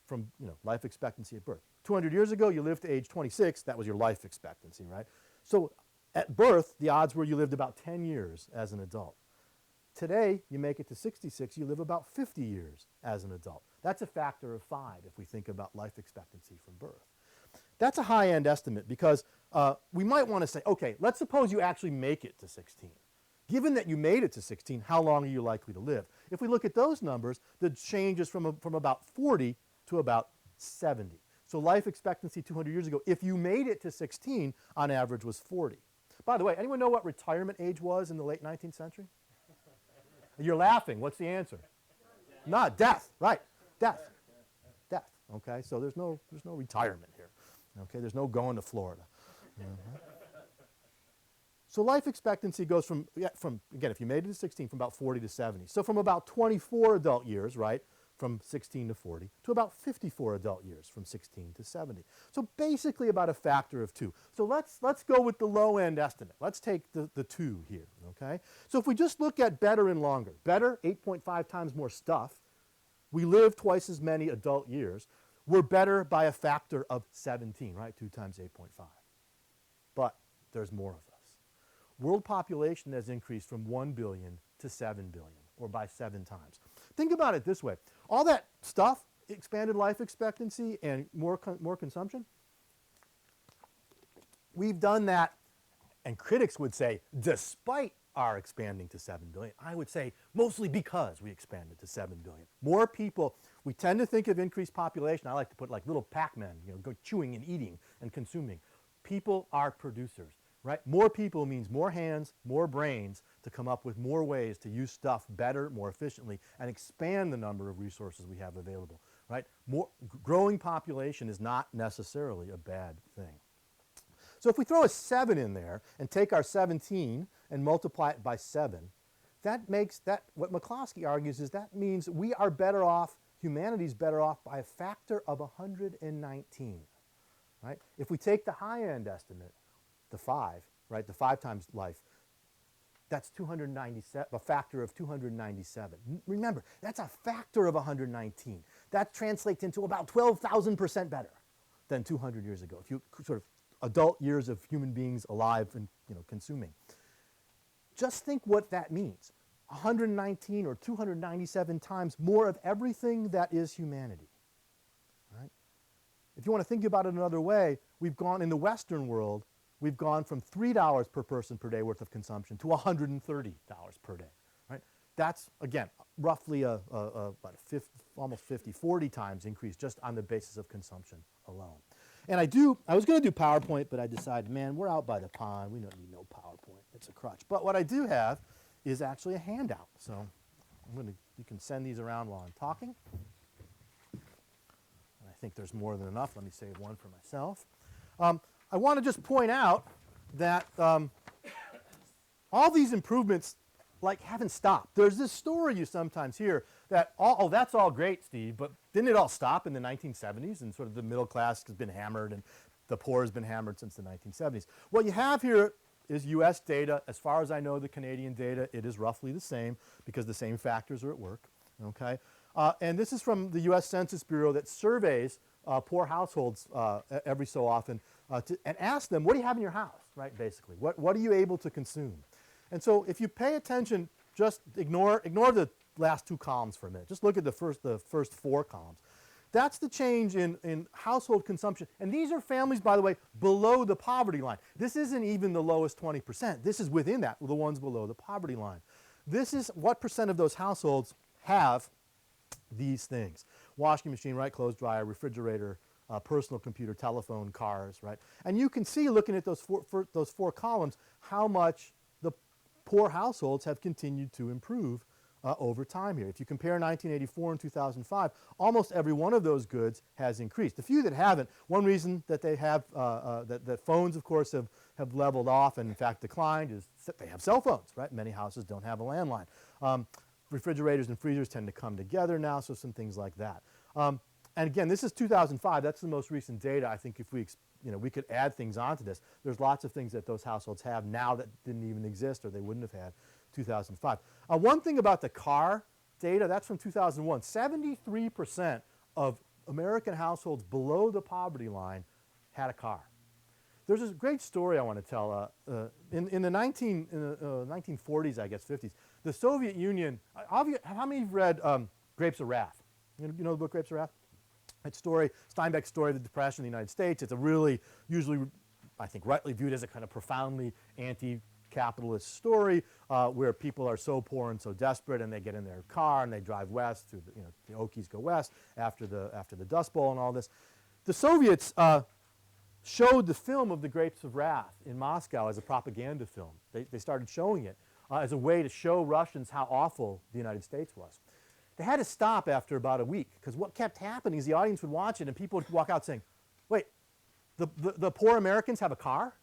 from life expectancy at birth? 200 years ago, you lived to age 26. That was your life expectancy, right? So at birth, the odds were you lived about 10 years as an adult. Today, you make it to 66, you live about 50 years as an adult. That's a factor of 5 if we think about life expectancy from birth. That's a high-end estimate because we might want to say, okay, let's suppose you actually make it to 16. Given that you made it to 16, how long are you likely to live? If we look at those numbers, the change is from about 40 to about 70. So life expectancy 200 years ago, if you made it to 16, on average was 40. By the way, anyone know what retirement age was in the late 19th century? You're laughing. What's the answer? Not death, right? Death. Okay, so there's no retirement here. Okay, there's no going to Florida. So life expectancy goes from again, if you made it to 16, from about 40 to 70. So from about 24 adult years, right, from 16 to 40, to about 54 adult years from 16 to 70. So basically about a factor of 2. So let's go with the low end estimate. Let's take the 2 here, okay? So if we just look at better and longer, better, 8.5 times more stuff, we live twice as many adult years, we're better by a factor of 17, right? 2 times 8.5. But there's more of us. World population has increased from 1 billion to 7 billion, or by 7 times. Think about it this way. All that stuff, expanded life expectancy and more consumption, we've done that, and critics would say, despite our expanding to 7 billion. I would say mostly because we expanded to 7 billion. More people, we tend to think of increased population, I like to put like little Pac-Men, go chewing and eating and consuming. People are producers, right? More people means more hands, more brains to come up with more ways to use stuff better, more efficiently, and expand the number of resources we have available, right? Growing population is not necessarily a bad thing. So if we throw a 7 in there and take our 17 and multiply it by 7, that makes that, what McCloskey argues is that means we are better off, humanity's better off by a factor of 119, right? If we take the high-end estimate, the 5, right, the 5 times life, that's 297, a factor of 297. Remember, that's a factor of 119. That translates into about 12,000% better than 200 years ago. If you sort of adult years of human beings alive and consuming. Just think what that means. 119 or 297 times more of everything that is humanity. Right? If you want to think about it another way, we've gone in the Western world, we've gone from $3 per person per day worth of consumption to $130 per day. Right? That's, again, roughly about almost 40 times increase just on the basis of consumption alone. And I was going to do PowerPoint, but I decided, man, we're out by the pond. We don't need no PowerPoint. It's a crutch. But what I do have is actually a handout. So you can send these around while I'm talking. And I think there's more than enough. Let me save one for myself. I want to just point out that all these improvements like haven't stopped. There's this story you sometimes hear that, oh, that's all great, Steve, but didn't it all stop in the 1970s and sort of the middle class has been hammered and the poor has been hammered since the 1970s? What you have here is U.S. data. As far as I know, the Canadian data, it is roughly the same because the same factors are at work, okay? And this is from the U.S. Census Bureau that surveys poor households every so often and asks them, what do you have in your house, right, basically? What are you able to consume? And so if you pay attention, just ignore the last two columns for a minute. Just look at the first four columns. That's the change in household consumption. And these are families, by the way, below the poverty line. This isn't even the lowest 20%. This is within that, the ones below the poverty line. This is what percent of those households have these things. Washing machine, right, clothes dryer, refrigerator, personal computer, telephone, cars, right? And you can see, looking at those four columns, how much the poor households have continued to improve over time here. If you compare 1984 and 2005, almost every one of those goods has increased. The few that haven't, one reason that they have, that phones, of course, have leveled off and in fact declined is that they have cell phones, right? Many houses don't have a landline. Refrigerators and freezers tend to come together now, so some things like that. And again, this is 2005. That's the most recent data. I think if we could add things onto this. There's lots of things that those households have now that didn't even exist or they wouldn't have had 2005. One thing about the car data, that's from 2001. 73% of American households below the poverty line had a car. There's this great story I want to tell. In the 1940s, I guess, 50s, the Soviet Union, how many have read Grapes of Wrath? You know the book Grapes of Wrath? That story, Steinbeck's story of the Depression in the United States. It's a really, usually, I think, rightly viewed as a kind of profoundly anti-capitalist story where people are so poor and so desperate and they get in their car and they drive west through the Okies go west after the Dust Bowl and all this. The Soviets showed the film of the Grapes of Wrath in Moscow as a propaganda film. They started showing it as a way to show Russians how awful the United States was. They had to stop after about a week because what kept happening is the audience would watch it and people would walk out saying, wait, the poor Americans have a car?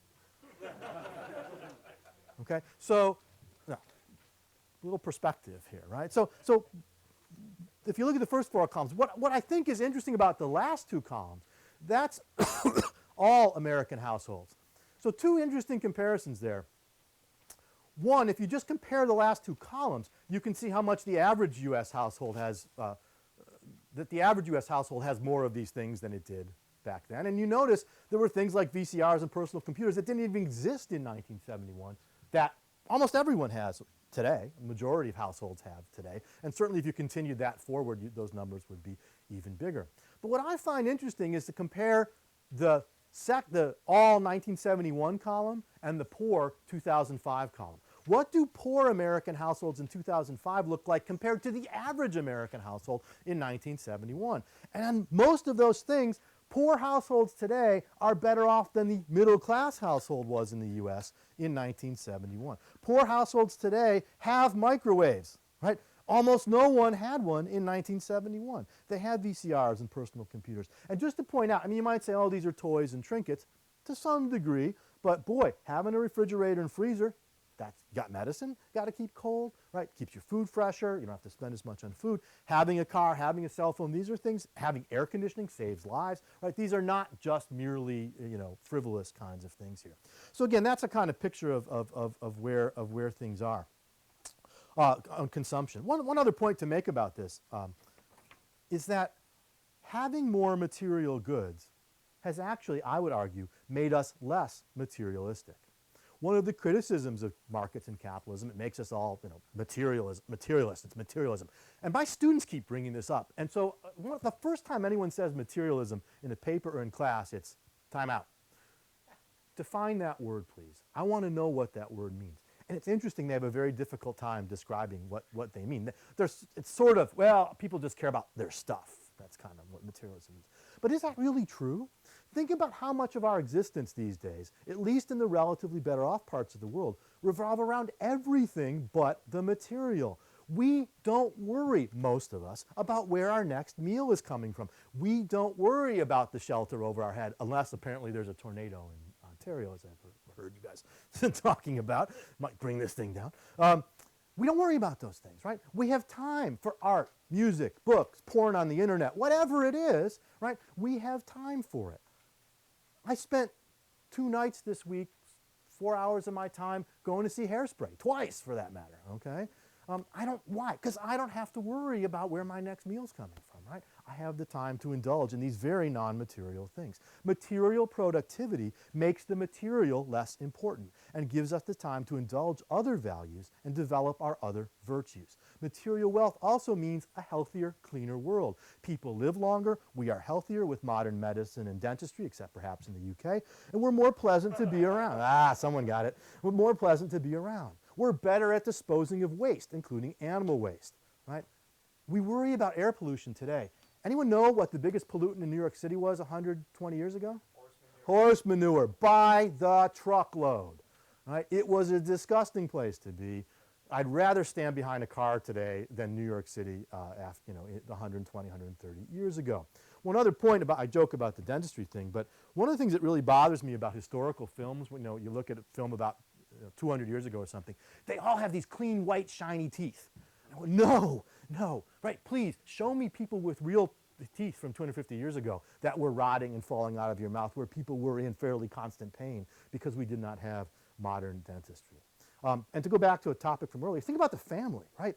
Okay, so no, little perspective here, right? So if you look at the first four columns, what I think is interesting about the last two columns, that's all American households. So two interesting comparisons there. One, if you just compare the last two columns, you can see how much the average U.S. household has, that the average U.S. household has more of these things than it did back then. And you notice there were things like VCRs and personal computers that didn't even exist in 1971 that almost everyone has today, a majority of households have today. And certainly if you continued that forward, those numbers would be even bigger. But what I find interesting is to compare the all 1971 column and the poor 2005 column. What do poor American households in 2005 look like compared to the average American household in 1971? And most of those things, poor households today are better off than the middle class household was in the U.S. in 1971. Poor households today have microwaves, right? Almost no one had one in 1971. They had VCRs and personal computers. And just to point out, I mean, you might say, oh, these are toys and trinkets to some degree, but boy, having a refrigerator and freezer, that's got medicine, got to keep cold, right? Keeps your food fresher. You don't have to spend as much on food. Having a car, having a cell phone, these are things, having air conditioning saves lives, right? These are not just merely, frivolous kinds of things here. So again, that's a kind of picture of where things are. On consumption. One other point to make about this is that having more material goods has actually, I would argue, made us less materialistic. One of the criticisms of markets and capitalism, it makes us all materialists, it's materialism. And my students keep bringing this up. And so the first time anyone says materialism in a paper or in class, it's time out. Define that word, please. I want to know what that word means. And it's interesting, they have a very difficult time describing what they mean. It's sort of, well, people just care about their stuff. That's kind of what materialism is. But is that really true? Think about how much of our existence these days, at least in the relatively better off parts of the world, revolve around everything but the material. We don't worry, most of us, about where our next meal is coming from. We don't worry about the shelter over our head, unless apparently there's a tornado in Ontario, as I've heard you guys talking about. Might bring this thing down. We don't worry about those things, right? We have time for art, music, books, porn on the internet, whatever it is, right? We have time for it. I spent 2 nights this week, 4 hours of my time going to see Hairspray, twice for that matter, okay? Why? Because I don't have to worry about where my next meal's coming from, right? I have the time to indulge in these very non-material things. Material productivity makes the material less important and gives us the time to indulge other values and develop our other virtues. Material wealth also means a healthier, cleaner world. People live longer, we are healthier with modern medicine and dentistry, except perhaps in the UK, and we're more pleasant to be around. Ah, someone got it. We're more pleasant to be around. We're better at disposing of waste, including animal waste, right? We worry about air pollution today. Anyone know what the biggest pollutant in New York City was 120 years ago? Horse manure by the truckload, right? It was a disgusting place to be. I'd rather stand behind a car today than New York City after, 120, 130 years ago. One other point I joke about the dentistry thing, but one of the things that really bothers me about historical films, you look at a film about 200 years ago or something, they all have these clean, white, shiny teeth. I go, no, right, please, show me people with real teeth from 250 years ago that were rotting and falling out of your mouth, where people were in fairly constant pain because we did not have modern dentistry. And to go back to a topic from earlier, think about the family, right?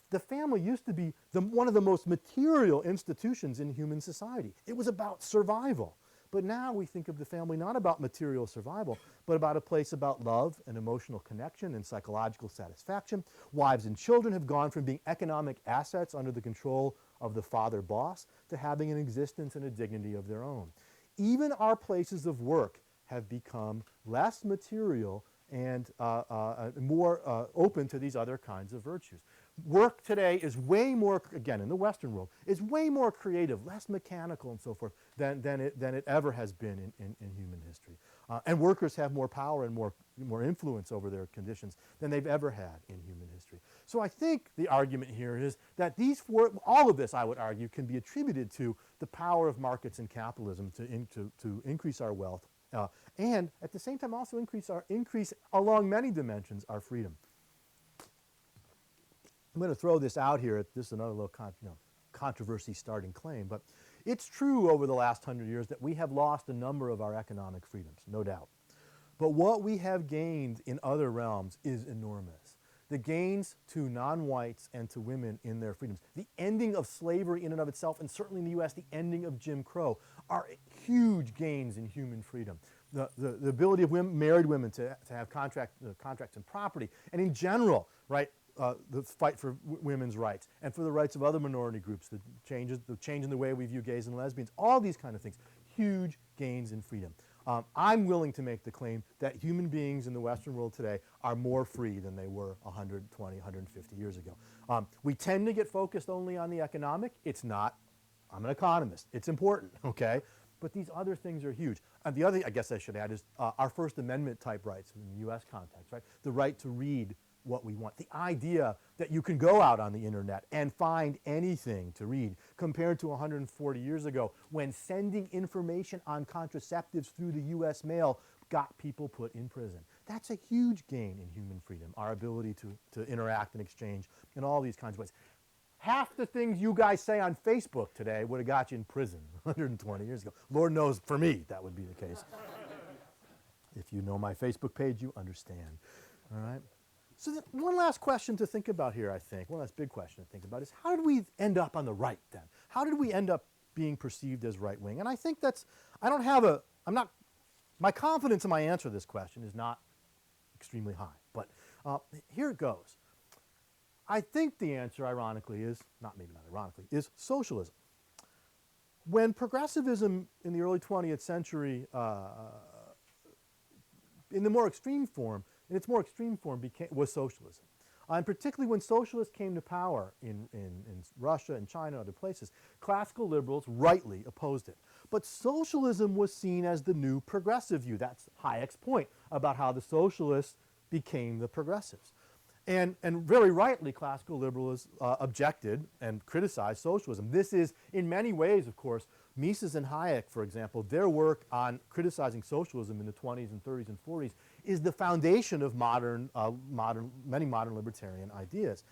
The family used to be one of the most material institutions in human society. It was about survival. But now we think of the family not about material survival, but about a place about love and emotional connection and psychological satisfaction. Wives and children have gone from being economic assets under the control of the father boss to having an existence and a dignity of their own. Even our places of work have become less material and more open to these other kinds of virtues. Work today is way more, again, in the Western world, is way more creative, less mechanical and so forth than it ever has been in human history. And workers have more power and more influence over their conditions than they've ever had in human history. So I think the argument here is that all of this, I would argue, can be attributed to the power of markets and capitalism to increase our wealth and at the same time also increase along many dimensions our freedom. I'm going to throw this out here. This is another little controversy starting claim, but it's true over the last 100 years that we have lost a number of our economic freedoms, no doubt. But what we have gained in other realms is enormous. The gains to non-whites and to women in their freedoms, the ending of slavery in and of itself, and certainly in the U.S., the ending of Jim Crow, are huge gains in human freedom. The ability of married women to have contracts and property, and in general, right, the fight for women's rights and for the rights of other minority groups, the change in the way we view gays and lesbians, all these kind of things, huge gains in freedom. I'm willing to make the claim that human beings in the Western world today are more free than they were 120, 150 years ago. We tend to get focused only on the economic. It's not. I'm an economist. It's important, okay? But these other things are huge. And the other, I guess I should add, is our First Amendment type rights in the U.S. context, right? The right to read what we want. The idea that you can go out on the internet and find anything to read compared to 140 years ago when sending information on contraceptives through the U.S. mail got people put in prison. That's a huge gain in human freedom, our ability to interact and exchange in all these kinds of ways. Half the things you guys say on Facebook today would have got you in prison 120 years ago. Lord knows for me that would be the case. If you know my Facebook page, you understand. All right? So one last question to think about here, I think, one last big question to think about is how did we end up on the right then? How did we end up being perceived as right-wing? And I think my confidence in my answer to this question is not extremely high, but here it goes. I think the answer, ironically, is socialism. When progressivism in the early 20th century, in its more extreme form, was socialism. And particularly when socialists came to power in Russia and China and other places, classical liberals rightly opposed it. But socialism was seen as the new progressive view. That's Hayek's point about how the socialists became the progressives. And very rightly, classical liberals objected and criticized socialism. This is, in many ways, of course, Mises and Hayek, for example, their work on criticizing socialism in the 20s and 30s and 40s is the foundation of many modern libertarian ideas.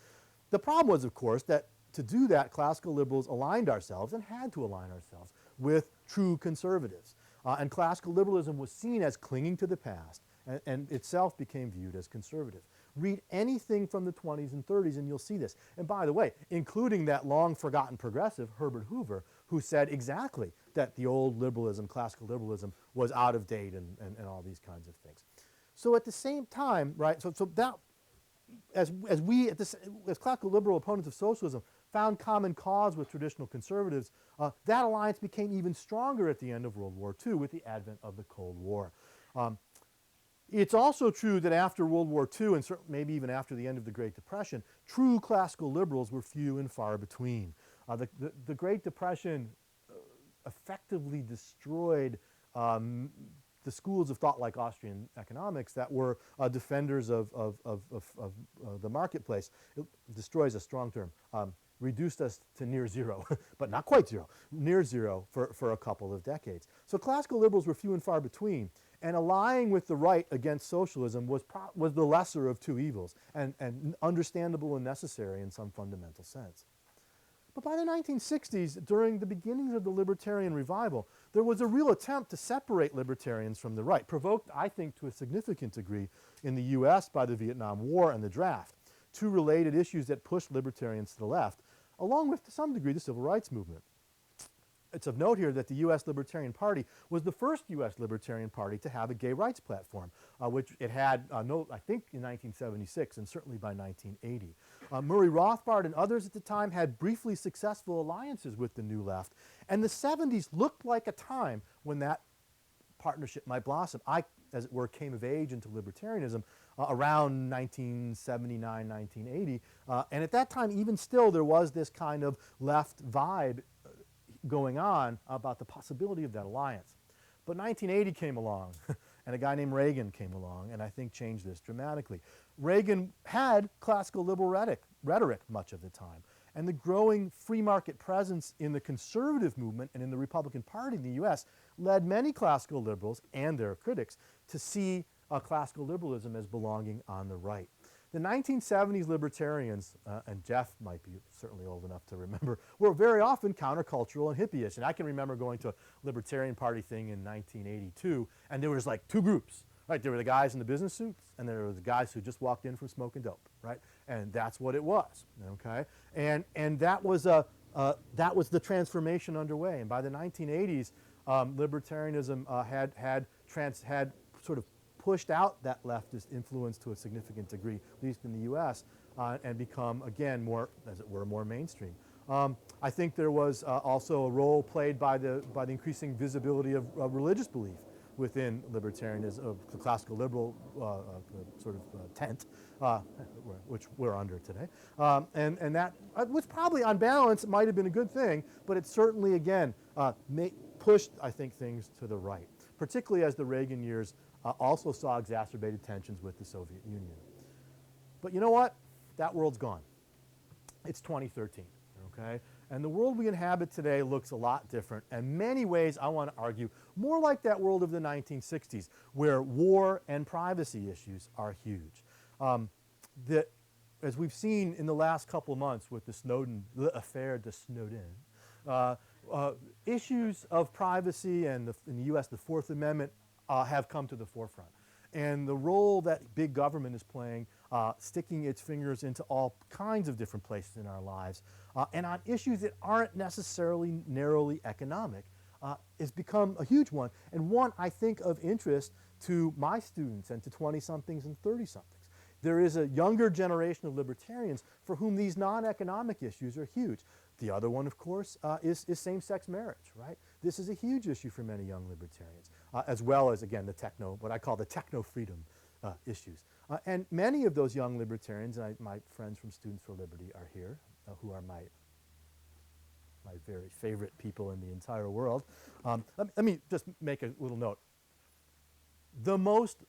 The problem was, of course, that to do that, classical liberals aligned ourselves and had to align ourselves with true conservatives. And classical liberalism was seen as clinging to the past and itself became viewed as conservative. Read anything from the 20s and 30s and you'll see this. And by the way, including that long forgotten progressive, Herbert Hoover, who said exactly that the old liberalism, classical liberalism, was out of date and all these kinds of things. So at the same time, right, so that, as classical liberal opponents of socialism found common cause with traditional conservatives, that alliance became even stronger at the end of World War II with the advent of the Cold War. It's also true that after World War II, and maybe even after the end of the Great Depression, true classical liberals were few and far between. The Great Depression effectively destroyed the schools of thought like Austrian economics that were defenders of the marketplace. It destroys a strong term. Reduced us to near zero, but not quite zero, near zero for a couple of decades. So classical liberals were few and far between, and allying with the right against socialism was the lesser of two evils, and understandable and necessary in some fundamental sense. But by the 1960s, during the beginnings of the libertarian revival, there was a real attempt to separate libertarians from the right, provoked, I think, to a significant degree in the US by the Vietnam War and the draft, two related issues that pushed libertarians to the left, along with, to some degree, the civil rights movement. It's of note here that the U.S. Libertarian Party was the first U.S. Libertarian Party to have a gay rights platform, which it had, I think, in 1976 and certainly by 1980. Murray Rothbard and others at the time had briefly successful alliances with the New Left, and the 70s looked like a time when that partnership might blossom. I, as it were, came of age into libertarianism around 1979, 1980, and at that time, even still, there was this kind of left vibe going on about the possibility of that alliance. But 1980 came along, and a guy named Reagan came along, and I think changed this dramatically. Reagan had classical liberal rhetoric much of the time, and the growing free market presence in the conservative movement and in the Republican Party in the U.S. led many classical liberals and their critics to see classical liberalism as belonging on the right. The 1970s libertarians, and Jeff might be certainly old enough to remember, were very often countercultural and hippie-ish. And I can remember going to a Libertarian Party thing in 1982, and there was like two groups, right? There were the guys in the business suits, and there were the guys who just walked in from smoking dope, right? And that's what it was, okay? And that was the transformation underway. And by the 1980s, libertarianism had sort of pushed out that leftist influence to a significant degree, at least in the U.S., and become, again, more, as it were, more mainstream. I think there was also a role played by the increasing visibility of religious belief within libertarianism, the classical liberal sort of tent, which we're under today. And that was probably, on balance, might have been a good thing, but it certainly, again, pushed, I think, things to the right, particularly as the Reagan years also saw exacerbated tensions with the Soviet Union. But you know what? That world's gone. It's 2013, okay? And the world we inhabit today looks a lot different. In many ways, I want to argue, more like that world of the 1960s, where war and privacy issues are huge. As we've seen in the last couple of months with the affaire de Snowden, issues of privacy and in the U.S., the Fourth Amendment, have come to the forefront. And the role that big government is playing, sticking its fingers into all kinds of different places in our lives, and on issues that aren't necessarily narrowly economic, has become a huge one, and one, I think, of interest to my students and to 20-somethings and 30-somethings. There is a younger generation of libertarians for whom these non-economic issues are huge. The other one, of course, is same-sex marriage, right? This is a huge issue for many young libertarians, as well as, again, what I call the techno-freedom issues. And many of those young libertarians, and my friends from Students for Liberty are here, who are my very favorite people in the entire world. Let me just make a little note. The most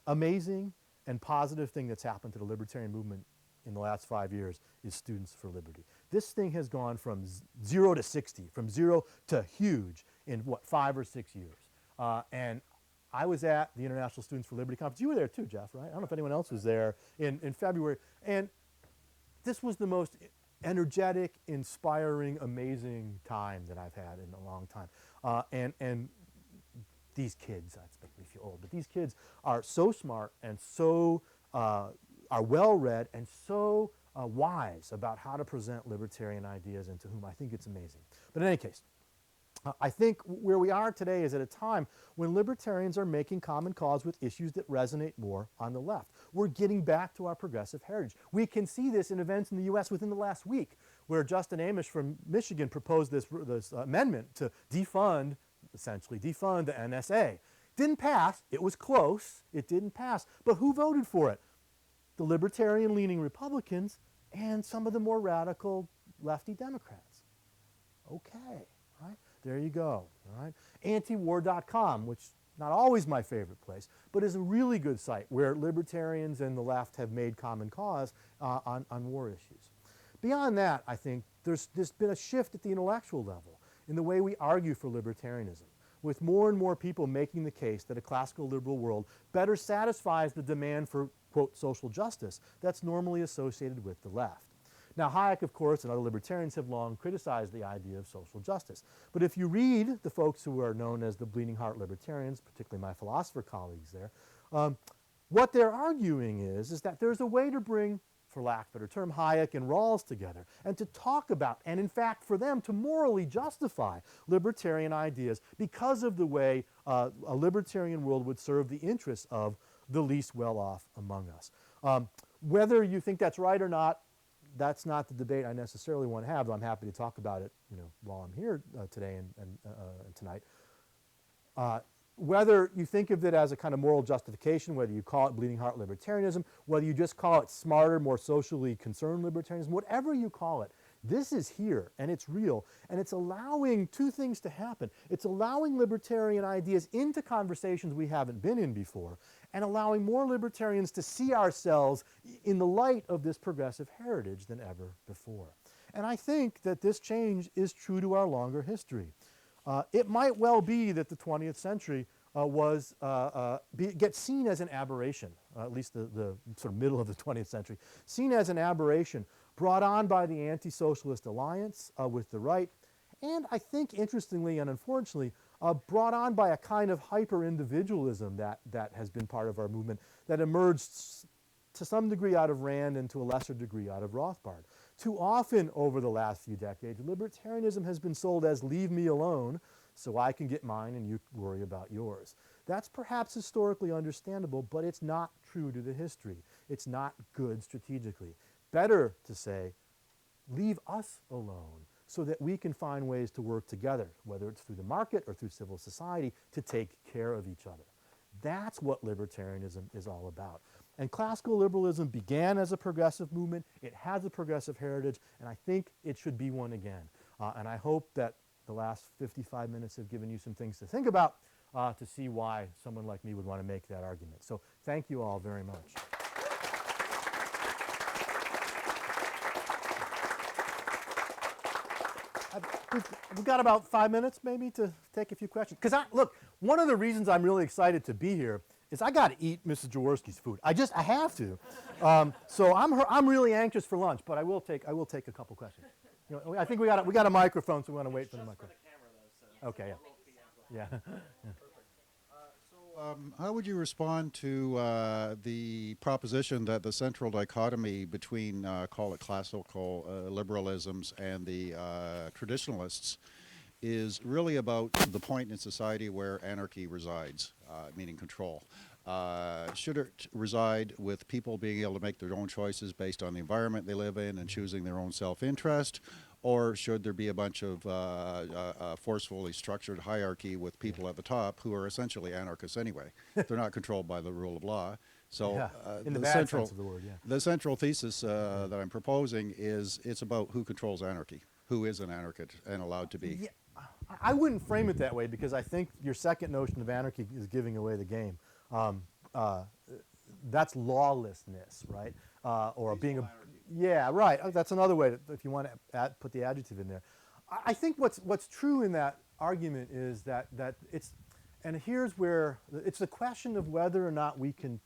amazing and positive thing that's happened to the libertarian movement in the last 5 years is Students for Liberty. This thing has gone from 0 to 60, from 0 to huge in, 5 or 6 years. And I was at the International Students for Liberty Conference. You were there too, Jeff, right? I don't know if anyone else was there in February. And this was the most energetic, inspiring, amazing time that I've had in a long time. And these kids, that's making me feel old, but these kids are so smart and so are well-read and so wise about how to present libertarian ideas, and to whom I think it's amazing. But in any case, I think where we are today is at a time when libertarians are making common cause with issues that resonate more on the left. We're getting back to our progressive heritage. We can see this in events in the U.S. within the last week, where Justin Amish from Michigan proposed this amendment to essentially defund the NSA. Didn't pass. It was close. It didn't pass. But who voted for it? The libertarian-leaning Republicans and some of the more radical lefty Democrats. Okay, right? There you go, all right? Antiwar.com, which not always my favorite place, but is a really good site where libertarians and the left have made common cause on war issues. Beyond that, I think there's been a shift at the intellectual level in the way we argue for libertarianism, with more and more people making the case that a classical liberal world better satisfies the demand for, quote, social justice that's normally associated with the left. Now, Hayek, of course, and other libertarians have long criticized the idea of social justice. But if you read the folks who are known as the bleeding heart libertarians, particularly my philosopher colleagues there, what they're arguing is that there's a way to bring, for lack of a better term, Hayek and Rawls together, and to talk about, and in fact for them to morally justify libertarian ideas because of the way a libertarian world would serve the interests of the least well-off among us. Whether you think that's right or not, that's not the debate I necessarily want to have, though I'm happy to talk about it, while I'm here today and tonight. Whether you think of it as a kind of moral justification, whether you call it bleeding heart libertarianism, whether you just call it smarter, more socially concerned libertarianism, whatever you call it, this is here, and it's real, and it's allowing two things to happen. It's allowing libertarian ideas into conversations we haven't been in before, and allowing more libertarians to see ourselves in the light of this progressive heritage than ever before. And I think that this change is true to our longer history. It might well be that the 20th century gets seen as an aberration, at least the sort of middle of the 20th century, seen as an aberration brought on by the anti-socialist alliance with the right, and I think, interestingly and unfortunately, brought on by a kind of hyper-individualism that has been part of our movement that emerged to some degree out of Rand and to a lesser degree out of Rothbard. Too often over the last few decades, libertarianism has been sold as leave me alone so I can get mine and you worry about yours. That's perhaps historically understandable, but it's not true to the history. It's not good strategically. Better to say, leave us alone so that we can find ways to work together, whether it's through the market or through civil society, to take care of each other. That's what libertarianism is all about. And classical liberalism began as a progressive movement. It has a progressive heritage, and I think it should be one again. And I hope that the last 55 minutes have given you some things to think about to see why someone like me would want to make that argument. So thank you all very much. We've got about 5 minutes maybe to take a few questions. Because look, one of the reasons I'm really excited to be here is I got to eat Mrs. Jaworski's food. I have to. So I'm really anxious for lunch, but I will take a couple questions. I think we got a microphone, so we want to wait for the microphone. Okay. Yeah. How would you respond to the proposition that the central dichotomy between, call it classical liberalisms and the traditionalists is really about the point in society where anarchy resides, meaning control? Should it reside with people being able to make their own choices based on the environment they live in and choosing their own self-interest? Or should there be a bunch of forcefully structured hierarchy with people at the top who are essentially anarchists anyway? They're not controlled by the rule of law. So in the bad sense of the word, the central thesis that I'm proposing is it's about who controls anarchy, who is an anarchist and allowed to be. Yeah, I wouldn't frame it that way because I think your second notion of anarchy is giving away the game. That's lawlessness, right? Or being a... Yeah, right. That's another way to, if you want to put the adjective in there. I think what's true in that argument is that it's, and here's where it's the question of whether or not we can,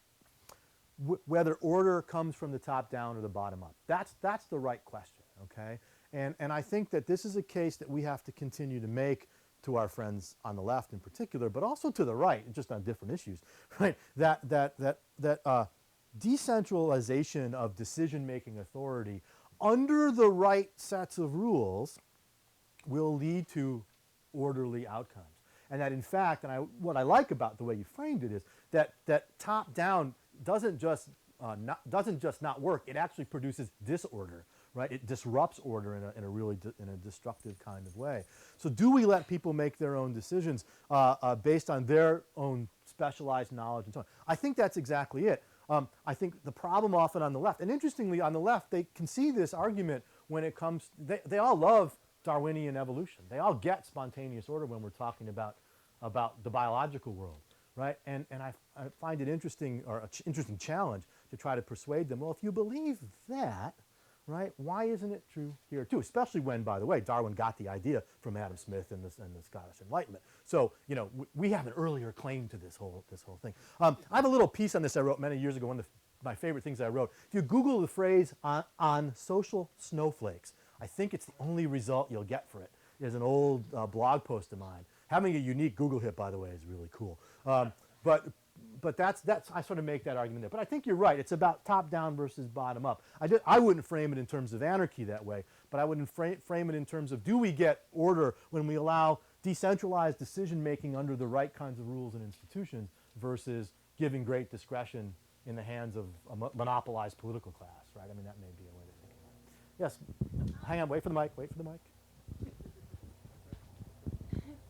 whether order comes from the top down or the bottom up. That's the right question, okay? And I think that this is a case that we have to continue to make to our friends on the left in particular, but also to the right, just on different issues, right? That decentralization of decision-making authority under the right sets of rules will lead to orderly outcomes. And that in fact, what I like about the way you framed it is that top-down doesn't just not work, it actually produces disorder, right? It disrupts order in a really destructive kind of way. So do we let people make their own decisions based on their own specialized knowledge and so on? I think that's exactly it. I think the problem often on the left, and interestingly on the left, they can see this argument when it comes, they all love Darwinian evolution. They all get spontaneous order when we're talking about the biological world, right? And I find it interesting, or an interesting challenge to try to persuade them, well, if you believe that, right, why isn't it true here too? Especially when, by the way, Darwin got the idea from Adam Smith and the Scottish Enlightenment. So, you know, we have an earlier claim to this whole thing. I have a little piece on this I wrote many years ago, one of my favorite things I wrote. If you Google the phrase on social snowflakes, I think it's the only result you'll get for it. Is an old blog post of mine. Having a unique Google hit, by the way, is really cool. But that's I sort of make that argument there. But I think you're right. It's about top down versus bottom up. I wouldn't frame it in terms of anarchy that way, but I wouldn't frame it in terms of, do we get order when we allow decentralized decision making under the right kinds of rules and institutions versus giving great discretion in the hands of a monopolized political class, right? I mean, that may be a way to think about it. Yes, hang on, wait for the mic.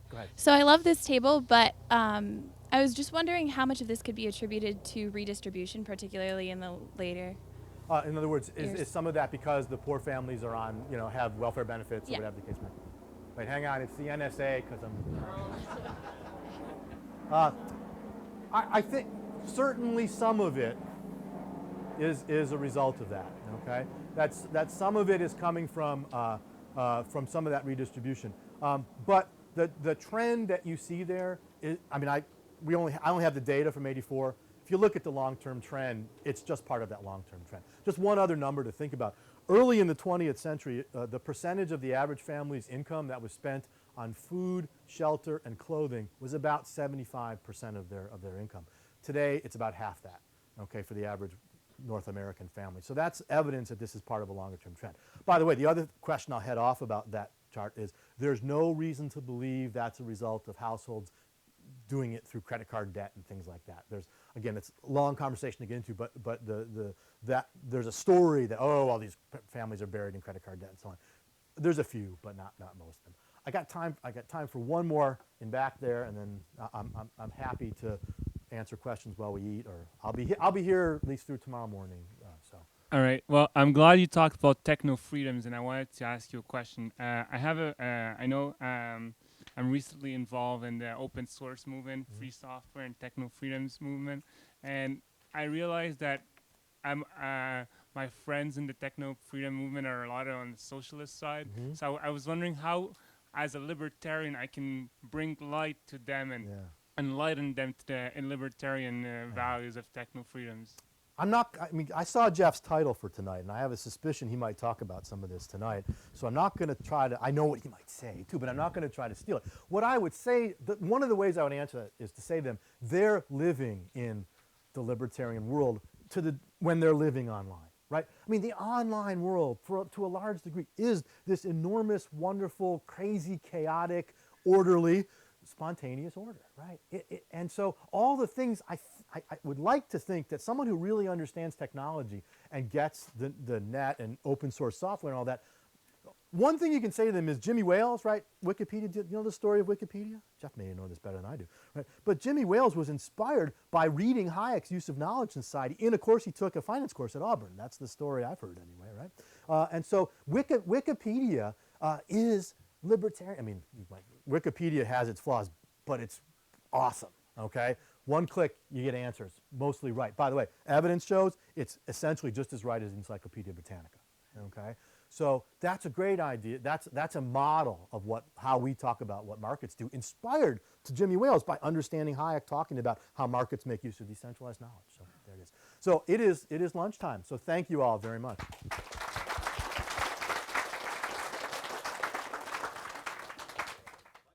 Go ahead. So I love this table, but I was just wondering how much of this could be attributed to redistribution, particularly in the later. In other words, is some of that because the poor families are on, have welfare benefits or whatever the case may be? Wait, hang on, it's the NSA because I think certainly some of it is a result of that. Okay, that some of it is coming from some of that redistribution, but the trend that you see there is, I mean, I only have the data from '84. If you look at the long-term trend, it's just part of that long-term trend. Just one other number to think about. Early in the 20th century, the percentage of the average family's income that was spent on food, shelter, and clothing was about 75% of their income. Today, it's about half that, okay, for the average North American family. So that's evidence that this is part of a longer-term trend. By the way, the other question I'll head off about that chart is there's no reason to believe that's a result of households doing it through credit card debt and things like that. Again, it's a long conversation to get into, but there's a story that, all these families are buried in credit card debt and so on. There's a few, but not most of them. I got time for one more in back there, and then I'm happy to answer questions while we eat, or I'll be here at least through tomorrow morning. All right. Well, I'm glad you talked about techno freedoms, and I wanted to ask you a question. I know I'm recently involved in the open source movement, free software, and techno freedoms movement, and I realized that my friends in the techno freedom movement are a lot on the socialist side. So I was wondering how, as a libertarian, I can bring light to them and enlighten them to the libertarian values of techno freedoms. I saw Jeff's title for tonight, and I have a suspicion he might talk about some of this tonight. So I'm not going to try to, I know what he might say too, but I'm not going to try to steal it. What I would say, one of the ways I would answer that is to say to them, they're living in the libertarian world when they're living online, right? I mean, the online world, to a large degree, is this enormous, wonderful, crazy, chaotic, orderly, spontaneous order, right? And so all the things I would like to think that someone who really understands technology and gets the net and open source software and all that, one thing you can say to them is Jimmy Wales, right? Wikipedia, you know the story of Wikipedia? Jeff may know this better than I do, right? But Jimmy Wales was inspired by reading Hayek's Use of Knowledge Society in a course he took, a finance course at Auburn. That's the story I've heard anyway, right? And so Wikipedia is libertarian. I mean, Wikipedia has its flaws, but it's awesome, okay? One click, you get answers, mostly right. By the way, evidence shows it's essentially just as right as Encyclopedia Britannica, okay? So that's a great idea. That's a model of how we talk about what markets do, inspired to Jimmy Wales by understanding Hayek talking about how markets make use of decentralized knowledge. So there it is. So it is lunchtime. So thank you all very much.